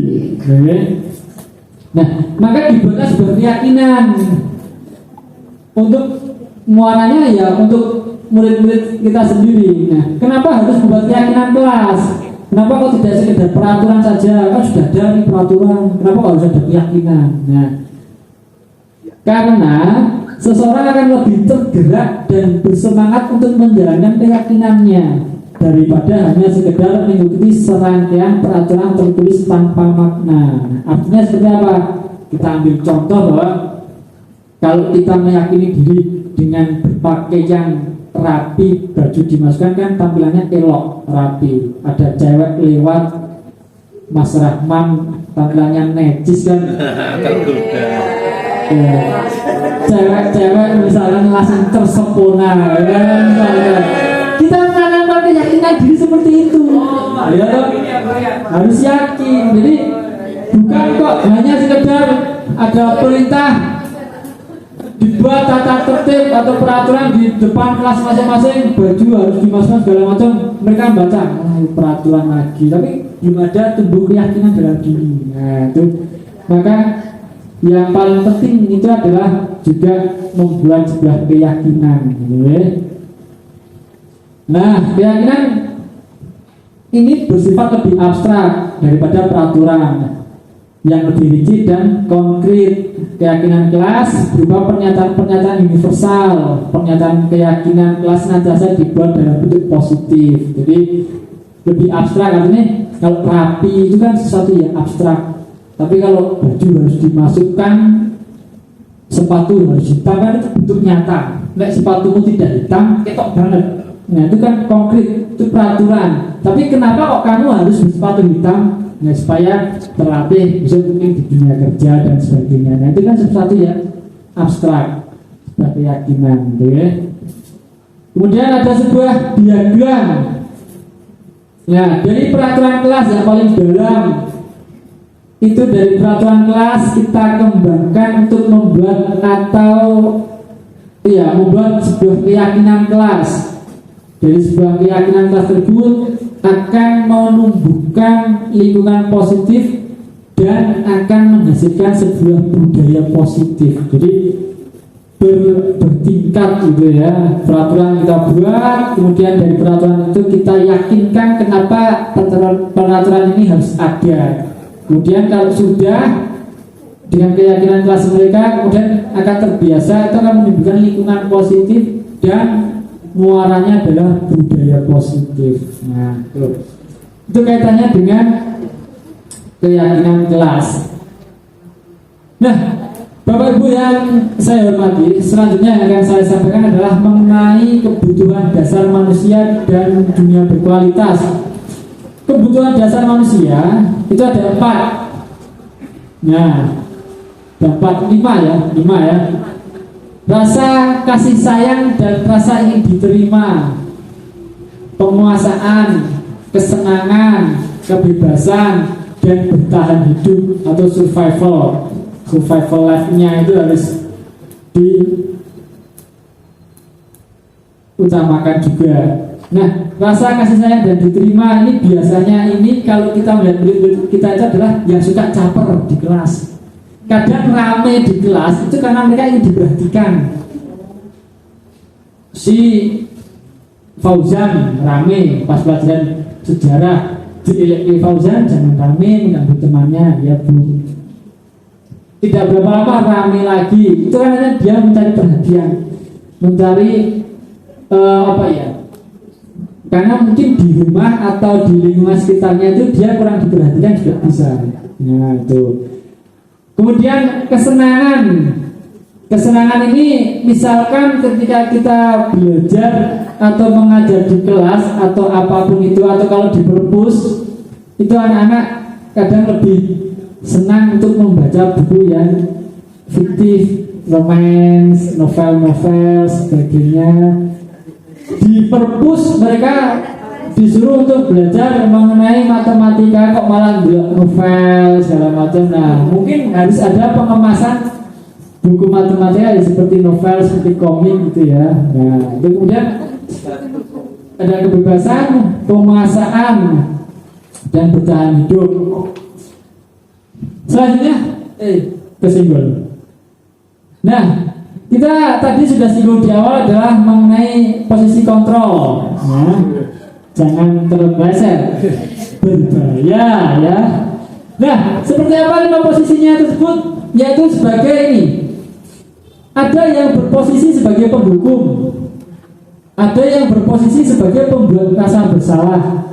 Nah, maka dibuatlah sebuah keyakinan. Untuk muaranya ya untuk murid-murid kita sendiri. Nah, kenapa harus membuat keyakinan kelas? Kenapa kok tidak sekedar peraturan saja? Kan sudah ada nih peraturan. Kenapa harus ada keyakinan? Nah, karena seseorang akan lebih tergerak dan bersemangat untuk menjalankan keyakinannya daripada hanya sekedar mengikuti serangkaian peraturan tertulis tanpa makna. Artinya seperti apa? Kita ambil contoh bahwa kalau kita meyakini diri dengan berpakaian rapi, baju dimasukkan kan tampilannya elok, rapi. Ada cewek lewat, Mas Rahman tampilannya necis kan. Tergoda. Ya. Cewek-cewek misalnya langsung tersepona kan. Kita menanamkan keyakinan diri seperti itu. Ya, harus yakin. Jadi bukan kok hanya sekedar ada perintah dibuat tata tertib atau peraturan di depan kelas masing-masing, baju harus dimasukkan segala macam, mereka baca peraturan lagi, tapi belum ada tumbuh keyakinan dalam diri. Nah itu, maka yang paling penting itu adalah juga membuat sebuah keyakinan. Nah keyakinan ini bersifat lebih abstrak daripada peraturan yang lebih rigid dan konkret. Keyakinan kelas berupa pernyataan-pernyataan universal, pernyataan keyakinan kelas senantiasa dibuat dalam bentuk positif. Jadi lebih abstrak, artinya kalau rapi itu kan sesuatu yang abstrak. Tapi kalau baju harus dimasukkan, sepatu harus hitam, kan itu bentuk nyata. Nek sepatumu tidak hitam, ketok banget. Nah itu kan konkret, itu peraturan. Tapi kenapa kok kamu harus bersepatu hitam? Nah, supaya terlatih bisa mungkin di dunia kerja dan sebagainya. Nah itu kan sesuatu yang abstrak, sebuah keyakinan, gitu ya. Kemudian ada sebuah diagram. Nah dari peraturan kelas yang paling dalam itu, dari peraturan kelas kita kembangkan untuk membuat membuat sebuah keyakinan kelas. Dari sebuah keyakinan kelas tersebut akan menumbuhkan lingkungan positif dan akan menghasilkan sebuah budaya positif. Jadi bertingkat gitu ya. Peraturan kita buat, kemudian dari peraturan itu kita yakinkan kenapa peraturan ini harus ada. Kemudian kalau sudah dengan keyakinan kelas mereka, kemudian akan terbiasa, itu akan menimbulkan lingkungan positif dan muaranya adalah budaya positif. Nah, itu kaitannya dengan keyakinan kelas. Nah, Bapak Ibu yang saya hormati, selanjutnya yang akan saya sampaikan adalah mengenai kebutuhan dasar manusia dan dunia berkualitas. Kebutuhan dasar manusia itu ada 4. Nah, ada 5 ya. Rasa kasih sayang dan rasa ingin diterima, penguasaan, kesenangan, kebebasan, dan bertahan hidup atau survival life-nya itu harus diutamakan juga. Nah, rasa kasih sayang dan diterima ini biasanya kalau kita melihat murid-murid kita itu adalah yang suka caper di kelas. Kadang rame di kelas itu karena mereka ingin diperhatikan. Si Fauzan rame pas pelajaran sejarah, di Fauzan jangan rame mengganggu temannya, ya Bu. Tidak berapa lama rame lagi. Itu karena dia mencari perhatian, mencari karena mungkin di rumah atau di lingkungan sekitarnya itu dia kurang diperhatikan juga bisa. Nah itu. Kemudian kesenangan ini misalkan ketika kita belajar atau mengajar di kelas atau apapun itu, atau kalau di perpus itu anak-anak kadang lebih senang untuk membaca buku yang fiktif, romance, novel sebagainya. Di perpus mereka disuruh untuk belajar mengenai matematika, kok malah belajar novel segala macam. Nah, mungkin harus ada pengemasan buku matematika seperti novel, seperti komik gitu ya. Nah, itu kemudian ada kebebasan, penguasaan, dan bertahan hidup. Selanjutnya, kesinggol. Nah, kita tadi sudah singgung di awal adalah mengenai posisi kontrol. Nah, jangan terleset, berbahaya ya. Nah, seperti apa 5 posisinya tersebut? Yaitu sebagai ini. Ada yang berposisi sebagai penghukum, ada yang berposisi sebagai pembuat rasa bersalah,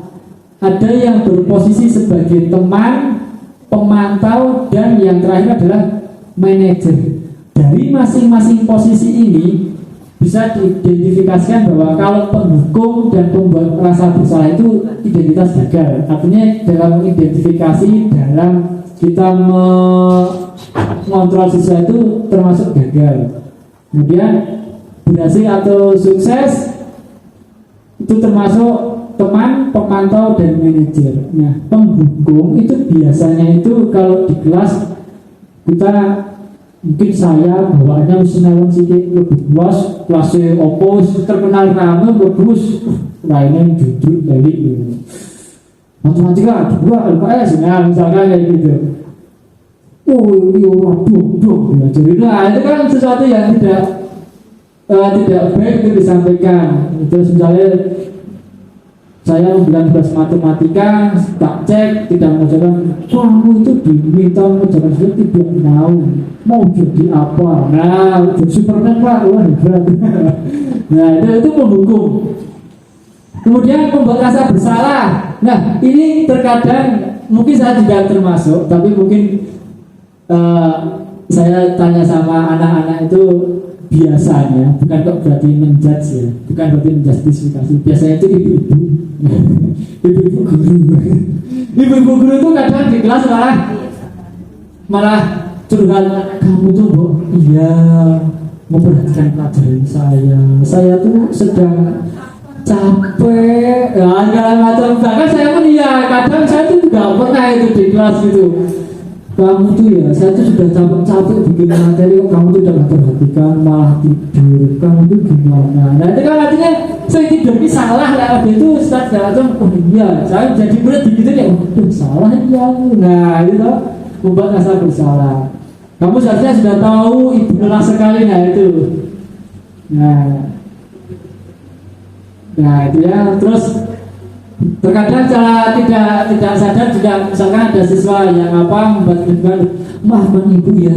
ada yang berposisi sebagai teman, pemantau, dan yang terakhir adalah manajer. Dari masing-masing posisi ini bisa diidentifikasikan bahwa kalau penghukum dan pembuat rasa bersalah itu identitas gagal. Artinya dalam identifikasi, dalam kita mengontrol siswa itu termasuk gagal. Kemudian berhasil atau sukses itu termasuk teman, pemantau, dan manajer. Nah, penghukum itu biasanya itu kalau di kelas kita mungkin saya bawaannya sinawon sedikit lebih luas, kelasnya opos terkenal rame bagus, lainnya jujur dari matematika 2 LKS, nah misalkan kayak gitu. Oh iya, waduh, jadi nah itu kan sesuatu yang tidak baik itu disampaikan. Terus misalnya saya membilang tugas matematika, tak cek, tidak mengerjakan. Kamu itu diminta mengerjakan sesuatu tidak mau jadi apa? Nah, jadi Superman Pak, wah hebat. Nah, itu menghukum. Kemudian membuat rasa bersalah. Nah, ini terkadang mungkin saya juga termasuk, tapi mungkin saya tanya sama anak-anak itu biasanya, bukan kok berarti menjudge ya, bukan berarti menjustifikasi. Biasanya itu ibu-ibu, ibu-ibu guru, ibu-ibu guru itu kadang di kelas malah curhat, kamu tuh kok iya memperhatikan pelajaran saya tuh sedang capek, ya segala macam. Bahkan saya pun iya, kadang saya tuh juga pernah itu di kelas gitu. Kamu tuh ya, saya tuh sudah capek bikin materi, kok kamu tuh tidak perhatikan, malah tidur. Kamu tuh gimana? Nah itu kan artinya saya tidur ini salah lah. Habis itu Ustaz datang, oh iya, saya jadi murid begitu ya, waduh salah ya. Nah itu loh, membuat rasa bersalah. Kamu seharusnya sudah tahu ibu lelah sekali, nah itu. Nah itu ya, terus terkadang cara tidak sadar juga, misalkan ada siswa yang membuat maafkan ibu ya,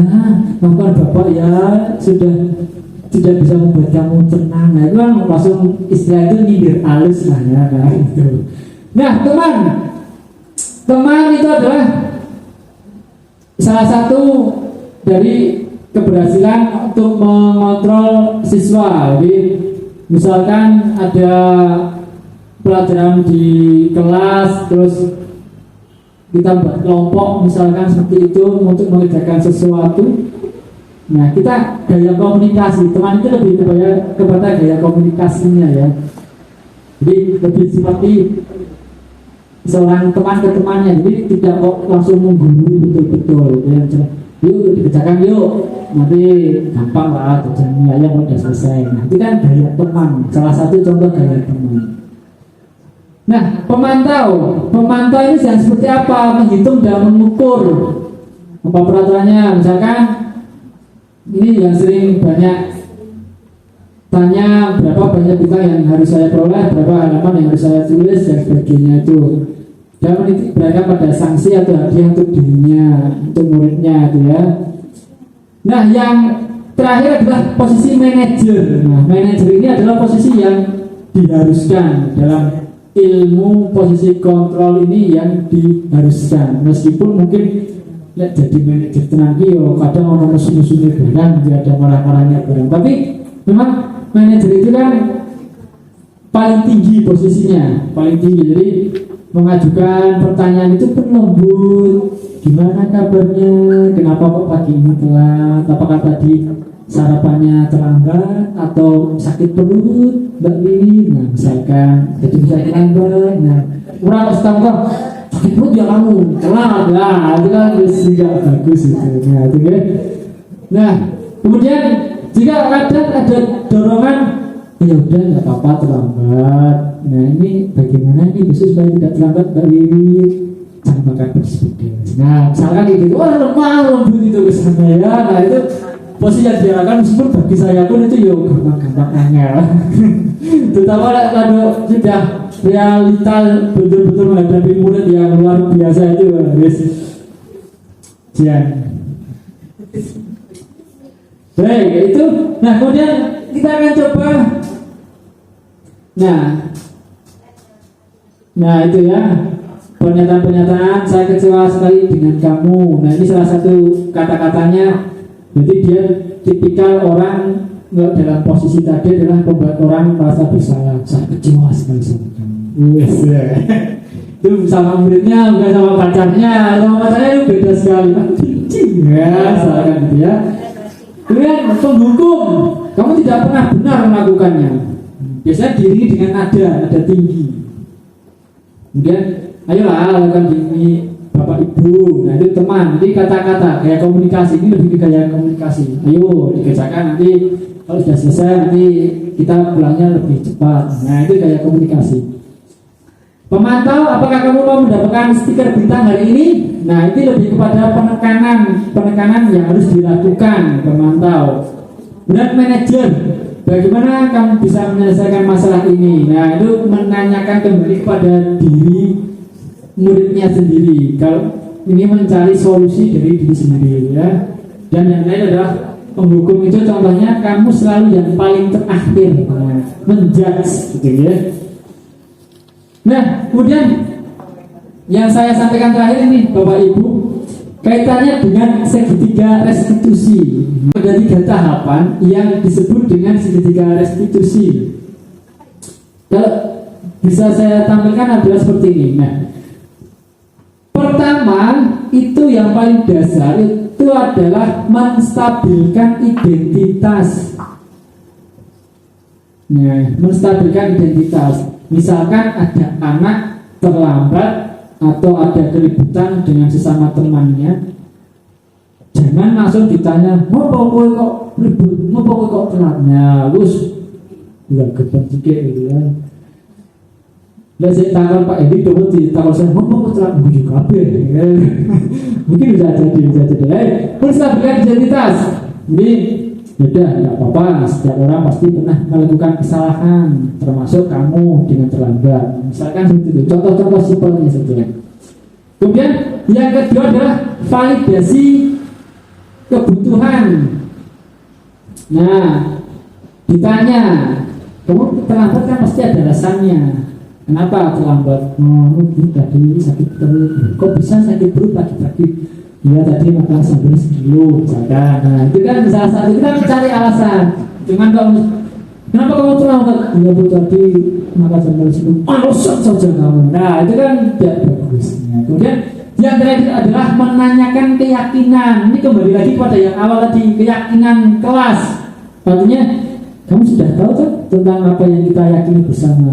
maafkan bapak ya, sudah tidak bisa membuat kamu tenang. Nah itu kan langsung istilah itu nyindir halus lah ya, nah itu. Nah teman itu adalah salah satu dari keberhasilan untuk mengontrol siswa. Jadi misalkan ada pelajaran di kelas, terus kita buat kelompok misalkan seperti itu untuk mengerjakan sesuatu. Nah kita gaya komunikasi, teman itu lebih kepada gaya komunikasinya ya. Jadi lebih seperti seorang teman ke temannya, jadi tidak kok langsung menggurui betul-betul ya. Yuk dikerjakan yuk, nanti gampang lah kerjanya ya, udah selesai. Nah itu kan gaya teman, salah satu contoh gaya teman. Nah, pemantau ini yang seperti apa? Menghitung dan mengukur apa peraturannya. Misalkan ini yang sering banyak tanya, berapa banyak buku yang harus saya peroleh, berapa halaman yang harus saya tulis dan sebagainya itu. Dan menitik beratkan pada sanksi atau hadiah untuk dirinya, untuk muridnya itu ya. Nah, yang terakhir adalah posisi manajer. Nah, manajer ini adalah posisi yang diharuskan dalam ilmu posisi kontrol ini, yang diharuskan. Meskipun mungkin jadi manajer tenang yo, kadang orang musuh-musuhnya barang, tidak ada marah-marahnya barang. Tapi memang manajer itu kan paling tinggi posisinya, paling tinggi. Jadi mengajukan pertanyaan itu pun lembut. Gimana kabarnya? Kenapa kok pagi ini telat? Apakah tadi sarapannya terlambat atau sakit perut Mbak Lili? Nah misalkan jadi bisa terlambat. Nah kurang kok sakit perut ya kamu telat. Nah itu kan tidak bagus itu. Nah itu ya. Nah kemudian jika ada dorongan, ya udah nggak apa-apa terlambat. Nah ini bagaimana nih besok supaya tidak terlambat Mbak Lili? Jangan makan pedes. Nah misalkan gitu, wah lemah lembut itu kesannya ya. Nah itu posisi yang diarahkan, meskipun bagi saya pun itu ya gampang-gampang angel. Terutama kalau sudah realita betul-betul menghadapi murid yang luar biasa itu harus jian. Baik, itu. Nah kemudian kita akan coba. Nah itu ya, pernyataan-pernyataan saya kecewa sekali dengan kamu. Nah ini salah satu kata-katanya. Jadi dia tipikal orang dalam posisi tadi adalah membuat orang merasa bersalah. Saya kecewa sekali sama kamu. Yes, ya. Itu sama muridnya, bukan sama pacarnya. Sama pacarnya itu beda sekali. Ya, misalkan gitu ya. Kemudian penghukum, kamu tidak pernah benar melakukannya. Biasanya diiringi dengan nada tinggi. Kemudian, ayolah lakukan ini Bapak Ibu. Nah itu teman. Jadi kata-kata gaya komunikasi ini lebih ke gaya komunikasi. Ayo dikerjakan, nanti kalau sudah selesai nanti kita pulangnya lebih cepat. Nah itu gaya komunikasi. Pemantau, apakah kamu mau mendapatkan stiker bintang hari ini? Nah itu lebih kepada penekanan yang harus dilakukan pemantau. Kemudian manajer, bagaimana kamu bisa menyelesaikan masalah ini? Nah, itu menanyakan kembali kepada diri muridnya sendiri. Kalau ini mencari solusi dari diri sendiri, ya. Dan yang lain adalah penghukum itu contohnya kamu selalu yang paling terakhir, menjudge, gitu ya. Nah, kemudian yang saya sampaikan terakhir ini, Bapak Ibu, kaitannya dengan segitiga restitusi. Ada 3 tahapan yang disebut dengan segitiga restitusi. Kalau bisa saya tampilkan adalah seperti ini. Nah, pertama itu yang paling dasar itu adalah menstabilkan identitas. Nah, menstabilkan identitas. Misalkan ada anak terlambat atau ada keributan dengan sesama temannya, jangan langsung ditanya, "Ngopo kowe kok ribut? Ngopo kowe kok telat?" Nah, wis enggak geban dikit gitu ya. Lah saya tanggal Pak Edi dong ditakon saya, "Ngopo kok telat?" Bujuk kabeh. Mungkin bisa jadi. Menstabilkan identitas. Ini beda, enggak apa-apa. Setiap orang pasti pernah melakukan kesalahan, termasuk kamu dengan terlambat. Misalkan seperti itu. Contoh-contoh simpelnya saja. Kemudian yang kedua adalah validasi kebutuhan. Nah, ditanya, kamu terlambat kan pasti ada alasannya. Kenapa terlambat? Tadi sakit perut. Kok bisa sakit perut pagi-pagi? Iya tadi makan sambal sekilo, misalkan. Nah, itu kan salah satu kita mencari alasan. Dengan kalau kenapa kamu terlambat? Iya bu tadi makan sambal sekilo. Alasan saja kamu. Nah, itu kan tidak bagus. Nah, kemudian yang terakhir adalah menanyakan keyakinan. Ini kembali lagi pada yang awal tadi, keyakinan kelas. Artinya kamu sudah tahu tuh tentang apa yang kita yakini bersama.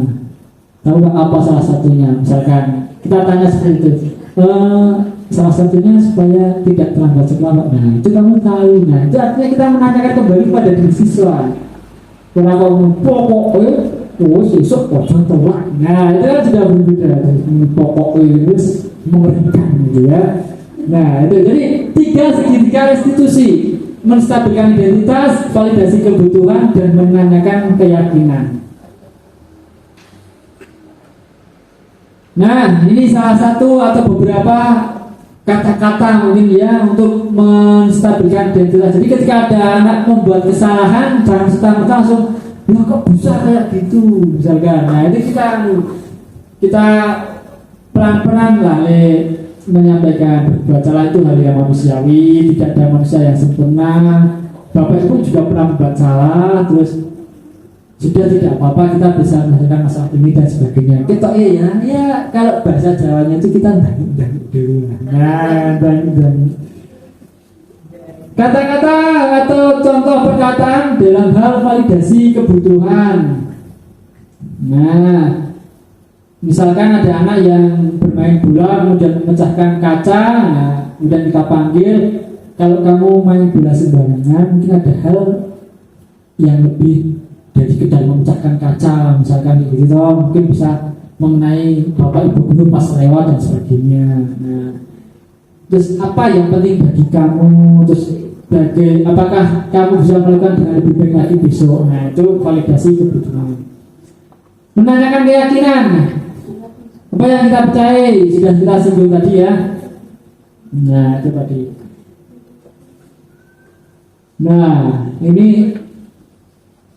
Tahu nggak apa salah satunya? Misalkan kita tanya seperti itu. Salah satunya supaya tidak terlambat sekolah. Nah, itu kamu tahu. Nah, itu artinya kita menanyakan kembali pada diri siswa. Kalau kamu pokoknya, besok pocong telat. Nah, itu kan sudah berbeda. Pokoknya terus mengerikan gitu ya. Nah, itu jadi 3 segitiga restitusi: menstabilkan identitas, validasi kebutuhan, dan menanyakan keyakinan. Nah, ini salah satu atau beberapa kata-kata mungkin ya untuk menstabilkan identitas. Jadi ketika ada anak membuat kesalahan, jangan serta-merta langsung, "Wah kok bisa kayak gitu?" misalkan. Nah, itu kita pelan-pelan lah menyampaikan berbuat salah itu hal yang manusiawi, tidak ada manusia yang sempurna. Bapak Ibu juga pernah membuat salah, terus sudah tidak apa-apa, kita bisa menyelesaikan masalah ini dan sebagainya. Kita ya kalau bahasa Jawanya itu kita dangi dulu. Nah, dangi. Kata-kata atau contoh perkataan dalam hal validasi kebutuhan. Nah, misalkan ada anak yang bermain bola kemudian memecahkan kaca, nah, kemudian kita panggil, kalau kamu main bola sembarangan mungkin ada hal yang lebih dari sekedar memecahkan kaca, misalkan gitu, mungkin bisa mengenai bapak ibu guru pas lewat dan sebagainya. Nah, terus apa yang penting bagi kamu, terus apakah kamu bisa melakukan dengan lebih baik lagi besok. Nah, itu validasi kebutuhan. Menanyakan keyakinan, apa yang kita percayai, sudah kita singgung tadi ya. Nah, itu tadi. Nah, ini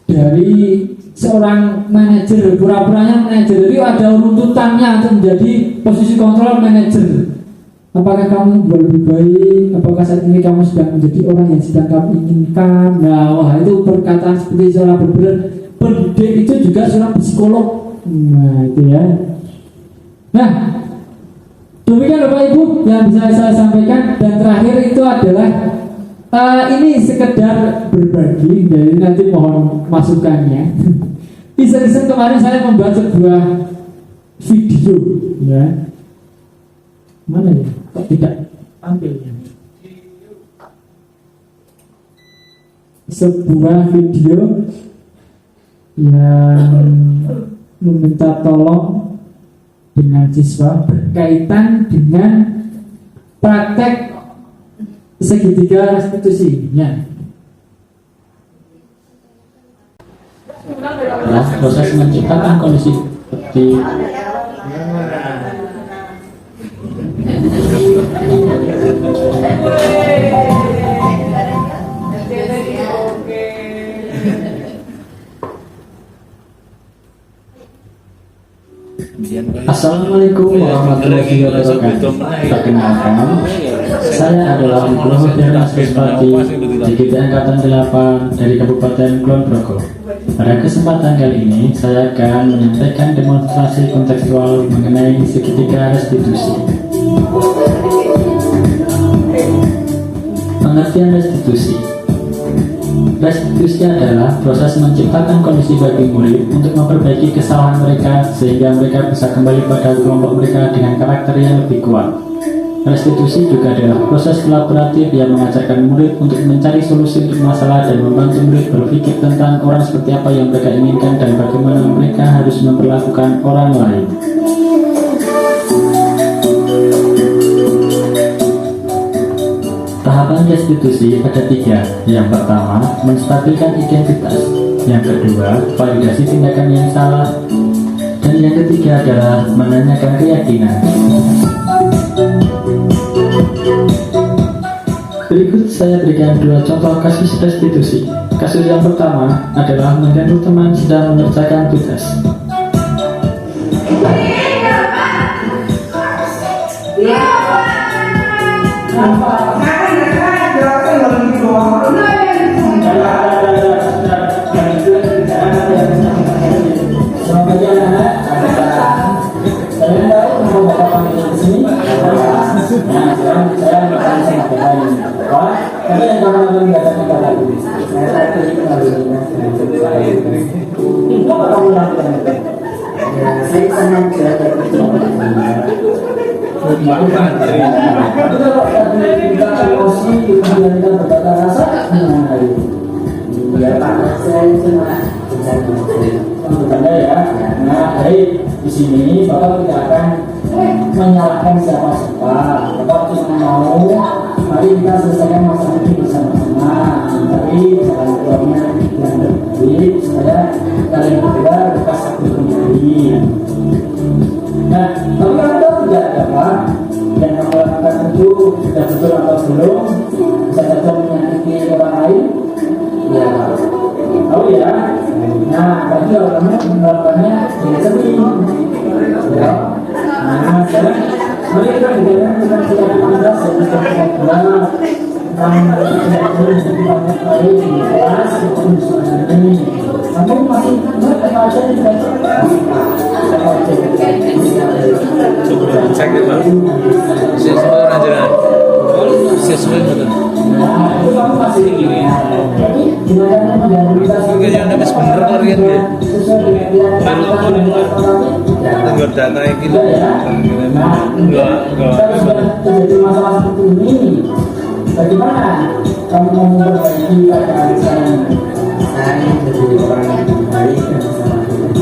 dari seorang manajer, pura-puranya manajer, jadi ada runtutannya untuk menjadi posisi kontrol manajer. Apakah kamu lebih baik? Apakah saat ini kamu sedang menjadi orang yang sedang kamu inginkan? Nah, wah itu perkataan seperti seorang pendidik itu juga seorang psikolog. Nah, itu ya. Nah, demikian Bapak Ibu yang bisa saya sampaikan, dan terakhir itu adalah ini sekedar berbagi, jadi nanti mohon masukannya. Iseng-iseng kemarin saya membuat sebuah video, ya. Mana ya? Kok tidak tampilnya? Sebuah video yang meminta tolong dengan siswa berkaitan dengan praktek segitiga restitusi. Ya. adalah proses menciptakan kondisi seperti Assalamualaikum warahmatullahi wabarakatuh. Perkenalkan, saya adalah Nugroho Darma Sespati JKT Angkatan 8 dari Kabupaten Kulon Progo. Pada kesempatan kali ini, saya akan menyampaikan demonstrasi kontekstual mengenai segitiga restitusi. Pengertian restitusi. Restitusi adalah proses menciptakan kondisi bagi murid untuk memperbaiki kesalahan mereka sehingga mereka bisa kembali pada kelompok mereka dengan karakter yang lebih kuat. Restitusi juga adalah proses kolaboratif yang mengajarkan murid untuk mencari solusi untuk masalah dan membantu murid berpikir tentang orang seperti apa yang mereka inginkan dan bagaimana mereka harus memperlakukan orang lain. Tahapan restitusi ada 3. Yang pertama, menstabilkan identitas. Yang kedua, validasi tindakan yang salah. Dan yang ketiga adalah menanyakan keyakinan. Berikut saya berikan 2 contoh kasus restitusi. Kasus yang pertama adalah mengganggu teman sedang mengerjakan tugas. Di sini Bapak tidak akan menyalahkan siapa-siapa. Bapak cuma mau mari kita selesaikan masalah ini bersama-sama. Tapi jalan keluarnya yang terbaik supaya kalian berdua lekas satu kembali. Nah, tapi kalau tidak dapat yang kamu lakukan itu sudah betul atau belum, bisa saja menyakiti orang lain, ya tahu ya. Nah, berarti kalau kamu melakukannya dengan sering, ya. Nah, sekarang mari kita bicara tentang sikap Anda sebagai pemula. Kamu tidak boleh jadi banyak kali di kelas maupun di sekolah ini. Kamu masih ingat apa aja yang kita cek itu sesuai aja sesuai betul. Nah, itu kamu masih ingat. Jadi gimana menggabungkan Kayaknya ada bener kalian ya. Tunggu data itu. Enggak. Terjadi masalah seperti ini. Bagaimana kamu mau memperbaiki keadaan saya? Saya jadi orang yang baik dan bersama itu.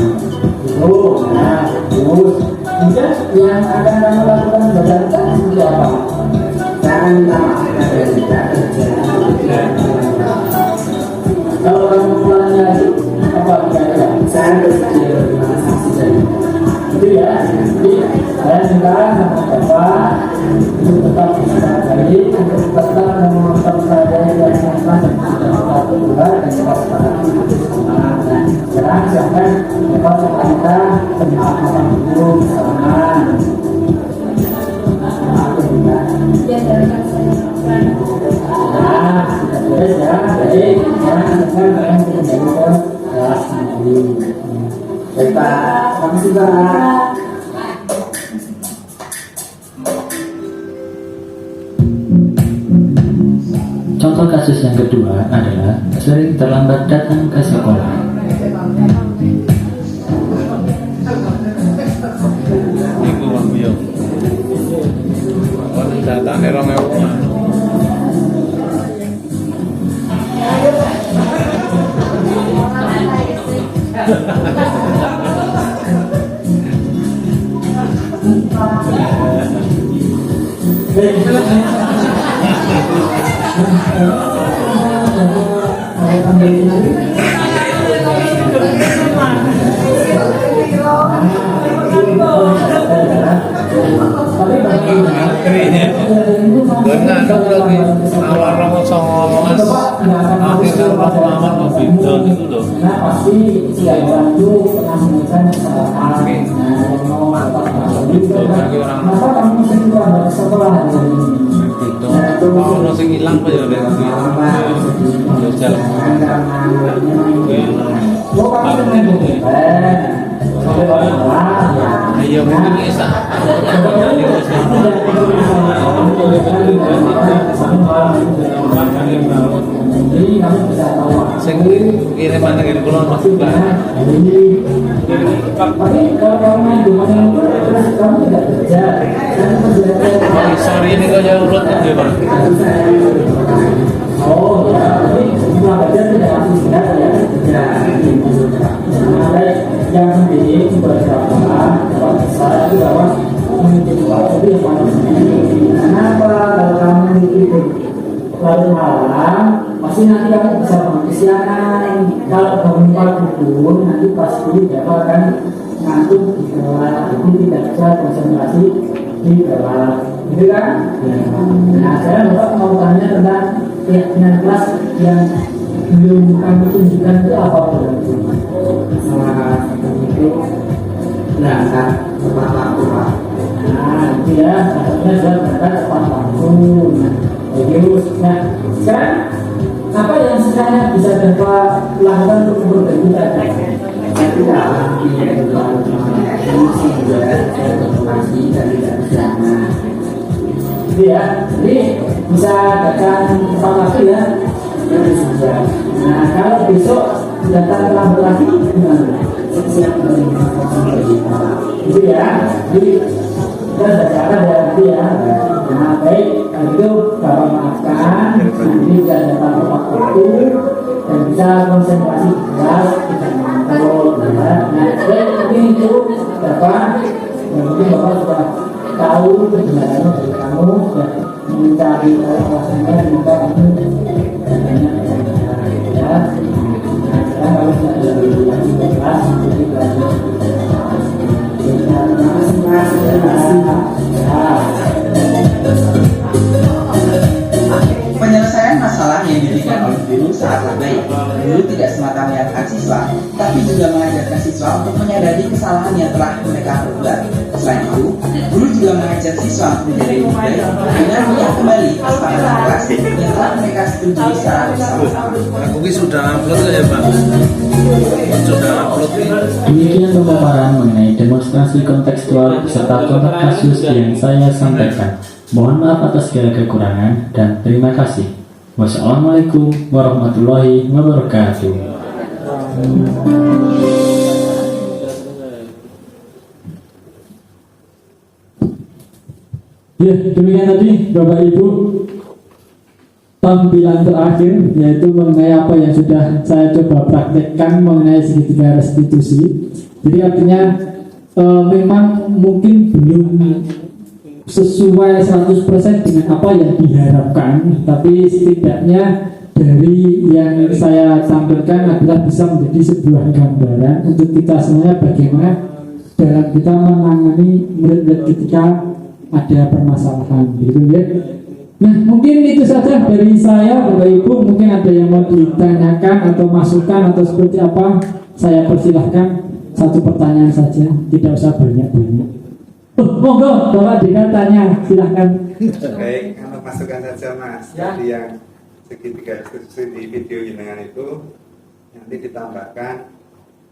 Nah, terus kemudian yang akan kamu lakukan berdasarkan seperti apa? Saya akan minta maaf kepada tidak kerja. Kalau kamu pulangnya apa kira-kira? Saya bersedia berterima kasih dari itu ya. Jadi saya minta sama Bapak untuk tetap baik, untuk tetap mempercayai dan mempercayai Tuhan dan sekarang silakan Bapak kita penyelesaian dulu bersama. Nah, beres ya. Jadi sekarang kita akan menjadikan kelas ini. Baik Pak, terima kasih Pak. Contoh kasus yang kedua adalah sering terlambat datang ke sekolah. Iku Bang Biyo. Data nerong ewu. tapi bagi Benar, kan lagi awal rambut sama mas, akhirnya lama mau bidon itu loh. nah pasti setiap orang itu pernah menemukan kesalahan. Nah, yang mau itu kenapa kamu mesti terlambat ke sekolah hari ini? Itu kalau nasi hilang apa ya deh? Hilang, jalan. Oh, kamu main band. Sampai orang ya. Iya mungkin bisa. Jadi kamu bisa tahu. Sing kirim mana kirim pulau masuk kan? Tapi kalau kamu main di mana itu terus kamu tidak kerja. Sorry ini kau jauh urut aja bang. Oh ya, jadi cuma kerja tidak langsung istirahat ya kerja. Nah, yang penting beberapa saya itu bahwa mengikuti waktu yang paling penting. Kenapa kalau kamu itu larut malam, pasti nanti kamu bisa bangun kesiangan. Kalau bangun pagi pun nanti pasti dapat akan ngantuk di kelas, jadi tidak bisa konsentrasi di kelas, gitu kan? Nah, saya mau tanya tentang keyakinan kelas yang belum kamu tunjukkan itu apa berarti? Itu berangkat tepat waktu Pak. Nah itu ya, maksudnya saya berangkat tepat waktu. Nah sekarang apa yang sekarang bisa Bapak lakukan untuk memperbaiki tadi? Saya tidak lagi fungsi juga informasi dan tidak bersama. Gitu ya, jadi bisa datang tepat waktu ya. Nah kalau besok datang terlambat lagi gimana? Siap gitu ya. Jadi kita bicara dari ya. Nah baik, kalau itu Bapak maafkan. Nanti bisa datang tepat waktu dan bisa konsentrasi kelas tidak mengantuk. Nah baik, mungkin itu Bapak. Mungkin Bapak sudah tahu kebenarannya dari kamu dan mencari alasannya semoga kamu ya. Nah, kalau sudah lebih lagi kelas, jadi belajar. Penyelesaian masalah yang diberikan oleh guru sangatlah baik. Guru tidak semata mengingatkan siswa, tapi juga mengajarkan siswa untuk menyadari kesalahan yang telah mereka perbuat. Selain itu, guru juga mengajar siswa menjadi lebih baik dengan melihat kembali kesepakatan kelas yang telah mereka setujui secara bersama-sama. Mungkin sudah upload ya Pak? Sudah upload ini. Demikian pemaparan mengenai demonstrasi kontekstual beserta contoh kasus yang saya sampaikan. Mohon maaf atas segala kekurangan dan terima kasih. Wassalamualaikum warahmatullahi wabarakatuh. Ya, demikian tadi Bapak Ibu tampilan terakhir, yaitu mengenai apa yang sudah saya coba praktekkan mengenai segitiga restitusi. Jadi artinya memang mungkin belum sesuai 100% dengan apa yang diharapkan, tapi setidaknya dari yang saya tampilkan adalah bisa menjadi sebuah gambaran untuk kita semuanya bagaimana dalam kita menangani murid-murid ketika ada permasalahan gitu ya. Nah mungkin itu saja dari saya Bapak Ibu. Mungkin ada yang mau ditanyakan atau masukan atau seperti apa, saya persilahkan satu pertanyaan saja, tidak usah banyak-banyak. Monggo Bapak Dika tanya, silahkan. Baik, kalau masukan saja Mas, Ya. tadi yang segitiga diskusi di video jenengan itu nanti ditambahkan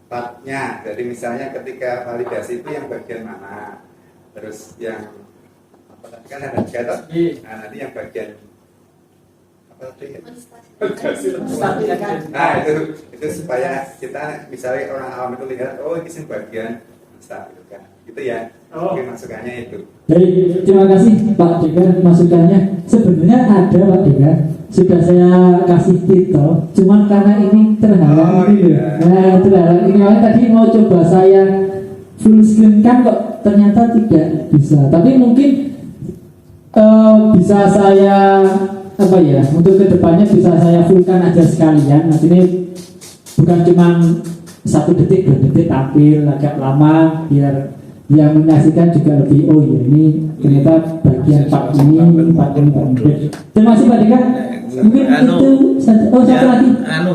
partnya. Jadi misalnya ketika validasi itu yang bagian mana, terus yang apa tadi kan ada tiga toh? Nah nanti yang bagian apa tadi? Nah itu supaya kita misalnya orang awam itu lihat, oh ini bagian stabil kan, gitu ya. Oke, masukannya itu. Baik, terima kasih Pak Dika masukannya. Sebenarnya ada Pak Dika, sudah saya kasih titel, cuman karena ini terhalang ini. Iya. Nah terhalang ini, tadi mau coba saya full screen kan kok ternyata tidak bisa. Tapi mungkin bisa saya apa ya, untuk kedepannya bisa saya fullkan aja sekalian. Nanti ini bukan cuma 1 detik 2 detik tampil agak lama biar yang menyaksikan juga lebih oh ya ini ternyata bagian part ini. Terima kasih Pak Dika. Mungkin itu satu lagi.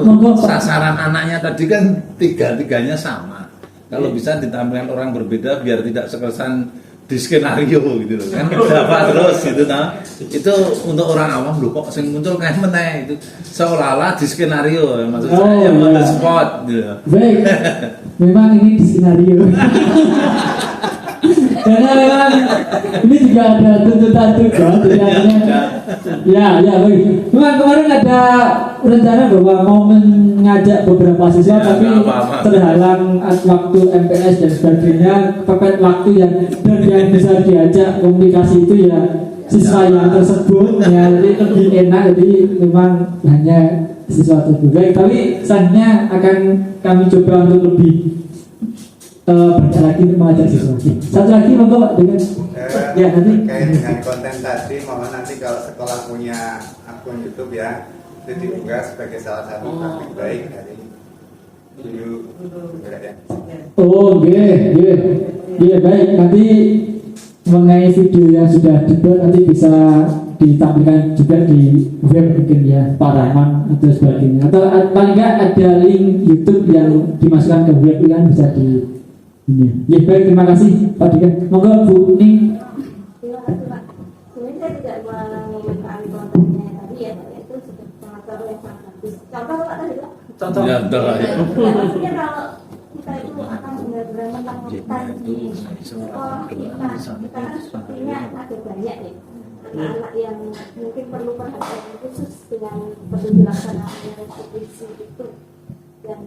Monggo Pak. Sasaran anaknya tadi kan tiga-tiganya sama. Kalau bisa ditampilkan orang berbeda biar tidak sekesan di skenario gitu loh kan dapat terus gitu nah itu untuk orang awam loh kok sing muncul kayak meneh itu seolah-olah di skenario maksud saya on the spot gitu. Baik, memang ini di skenario. Karena memang ini juga ada tuntutan juga, ya baik. Memang kemarin ada rencana bahwa mau mengajak beberapa siswa, tapi terhalang waktu MPS dan sebagainya, pepet waktu yang bisa diajak komunikasi itu ya siswa yang tersebut, ya jadi lebih enak. Jadi memang hanya siswa terbaik, tapi selanjutnya akan kami coba untuk lebih baca lagi untuk mengajar siswa. Satu lagi monggo Pak dengan ya nanti terkait dengan konten tadi, mohon nanti kalau sekolah punya akun YouTube ya itu diunggah sebagai salah satu praktik baik dari dulu ya. Oh iya baik, nanti mengenai video yang sudah dibuat nanti bisa ditampilkan juga di web mungkin ya Pak Rahman atau sebagainya, atau paling nggak ada link YouTube yang dimasukkan ke web kan bisa di ini. Ya baik, terima kasih Pak Dika. Monggo Bu Ning. Terima kasih Pak. Sebenarnya saya tidak mengomentari kontennya tadi ya Pak, itu sudah pengatur yang sangat bagus. Contoh Pak tadi Pak. Contoh ya maksudnya kalau kita itu akan benar-benar menemukan di sekolah kita kan sepertinya ada banyak ya anak-anak yang mungkin perlu perhatian khusus dengan perlu dilaksanakannya restitusi itu. Dan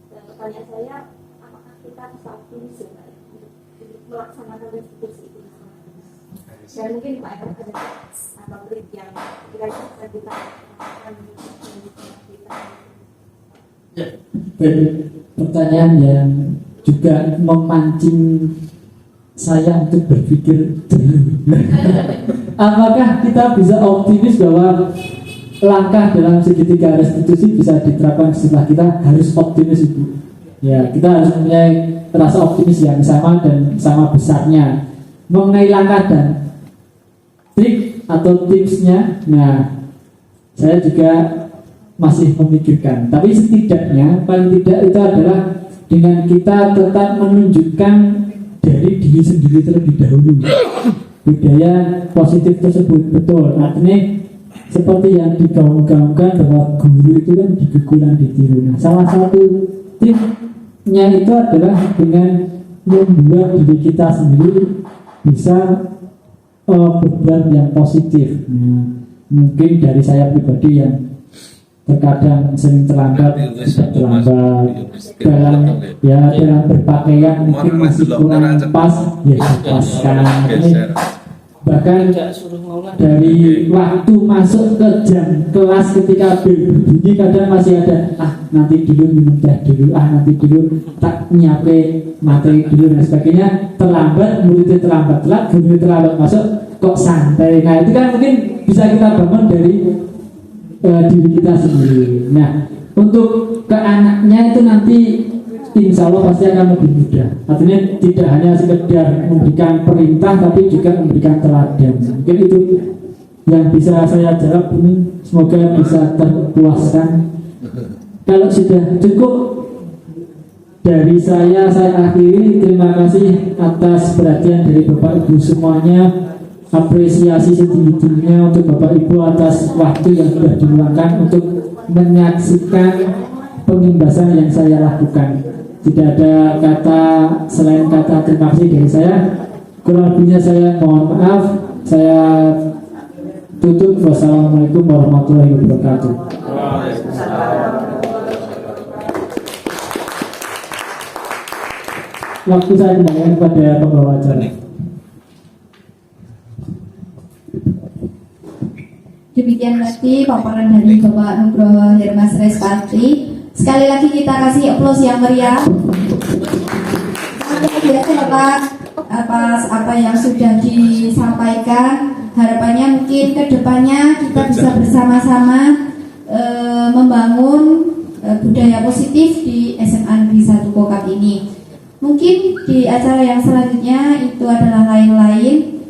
pertanyaan saya, apakah kita bisa optimis ya Pak untuk melaksanakan restitusi itu? Dan mungkin Pak akan ada pabrik yang kira-kira bisa kita lakukan kita. Pertanyaan yang juga memancing saya untuk berpikir apakah kita bisa optimis bahwa langkah dalam segitiga restitusi bisa diterapkan setelah kita harus optimis itu ya, kita harus mempunyai rasa optimis yang sama dan sama besarnya mengenai langkah dan trik atau tipsnya. Nah, saya juga masih memikirkan, tapi setidaknya paling tidak itu adalah dengan kita tetap menunjukkan dari diri sendiri terlebih dahulu budaya positif tersebut. Betul, artinya seperti yang digaung-gaungkan bahwa guru itu kan digugulan ditiru. Nah, salah satu tipsnya itu adalah dengan membuat diri kita sendiri bisa berbuat yang positif. Nah, mungkin dari saya pribadi yang terkadang sering terlambat dalam berpakaian mungkin masih kurang pas ya dipaskan. Bahkan dari waktu masuk ke jam kelas ketika berbunyi kadang masih ada nanti dulu minum teh dulu, nanti dulu tak nyape materi dulu dan sebagainya. Terlambat, muridnya terlambat telat, gurunya terlambat masuk, kok santai. Nah itu kan mungkin bisa kita bangun dari diri kita sendiri. Nah, untuk ke anaknya itu nanti insya Allah pasti akan lebih mudah. Artinya tidak hanya sekedar memberikan perintah, tapi juga memberikan teladan. Mungkin itu yang bisa saya jawab ini. Semoga bisa terpuaskan. Kalau sudah cukup dari saya akhiri. Terima kasih atas perhatian dari Bapak Ibu semuanya. Apresiasi setinggi-tingginya untuk Bapak Ibu atas waktu yang sudah diluangkan untuk menyaksikan pengimbasan yang saya lakukan. Tidak ada kata selain kata terima kasih dari saya. Kurang lebihnya saya mohon maaf. Saya tutup. Wassalamualaikum warahmatullahi wabarakatuh. Waktu saya kembalikan kepada pembawa acara. Demikian tadi paparan dari Bapak Nugroho Hermas Respati. Sekali lagi kita kasih aplaus yang meriah. Terima kasih Bapak atas apa yang sudah disampaikan. Harapannya mungkin ke depannya kita bisa bersama-sama membangun budaya positif di SMA Negeri 1 Kokap ini. Mungkin di acara yang selanjutnya itu adalah lain-lain.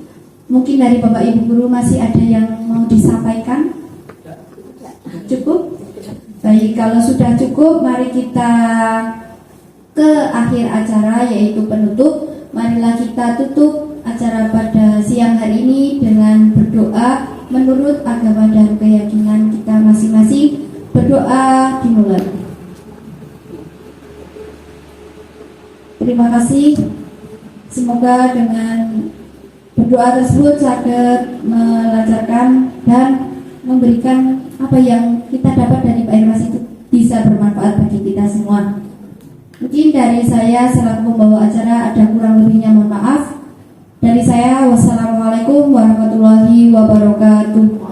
Mungkin dari Bapak Ibu guru masih ada yang mau disampaikan? Cukup? Baik, kalau sudah cukup, mari kita ke akhir acara, yaitu penutup. Marilah kita tutup acara pada siang hari ini dengan berdoa menurut agama dan keyakinan kita masing-masing. Berdoa dimulai. Terima kasih. Semoga dengan berdoa tersebut dapat melancarkan dan memberikan apa yang kita dapat dari Pak Irwas itu bisa bermanfaat bagi kita semua. Mungkin dari saya selaku pembawa acara ada kurang lebihnya, mohon maaf. Dari saya, wassalamualaikum warahmatullahi wabarakatuh.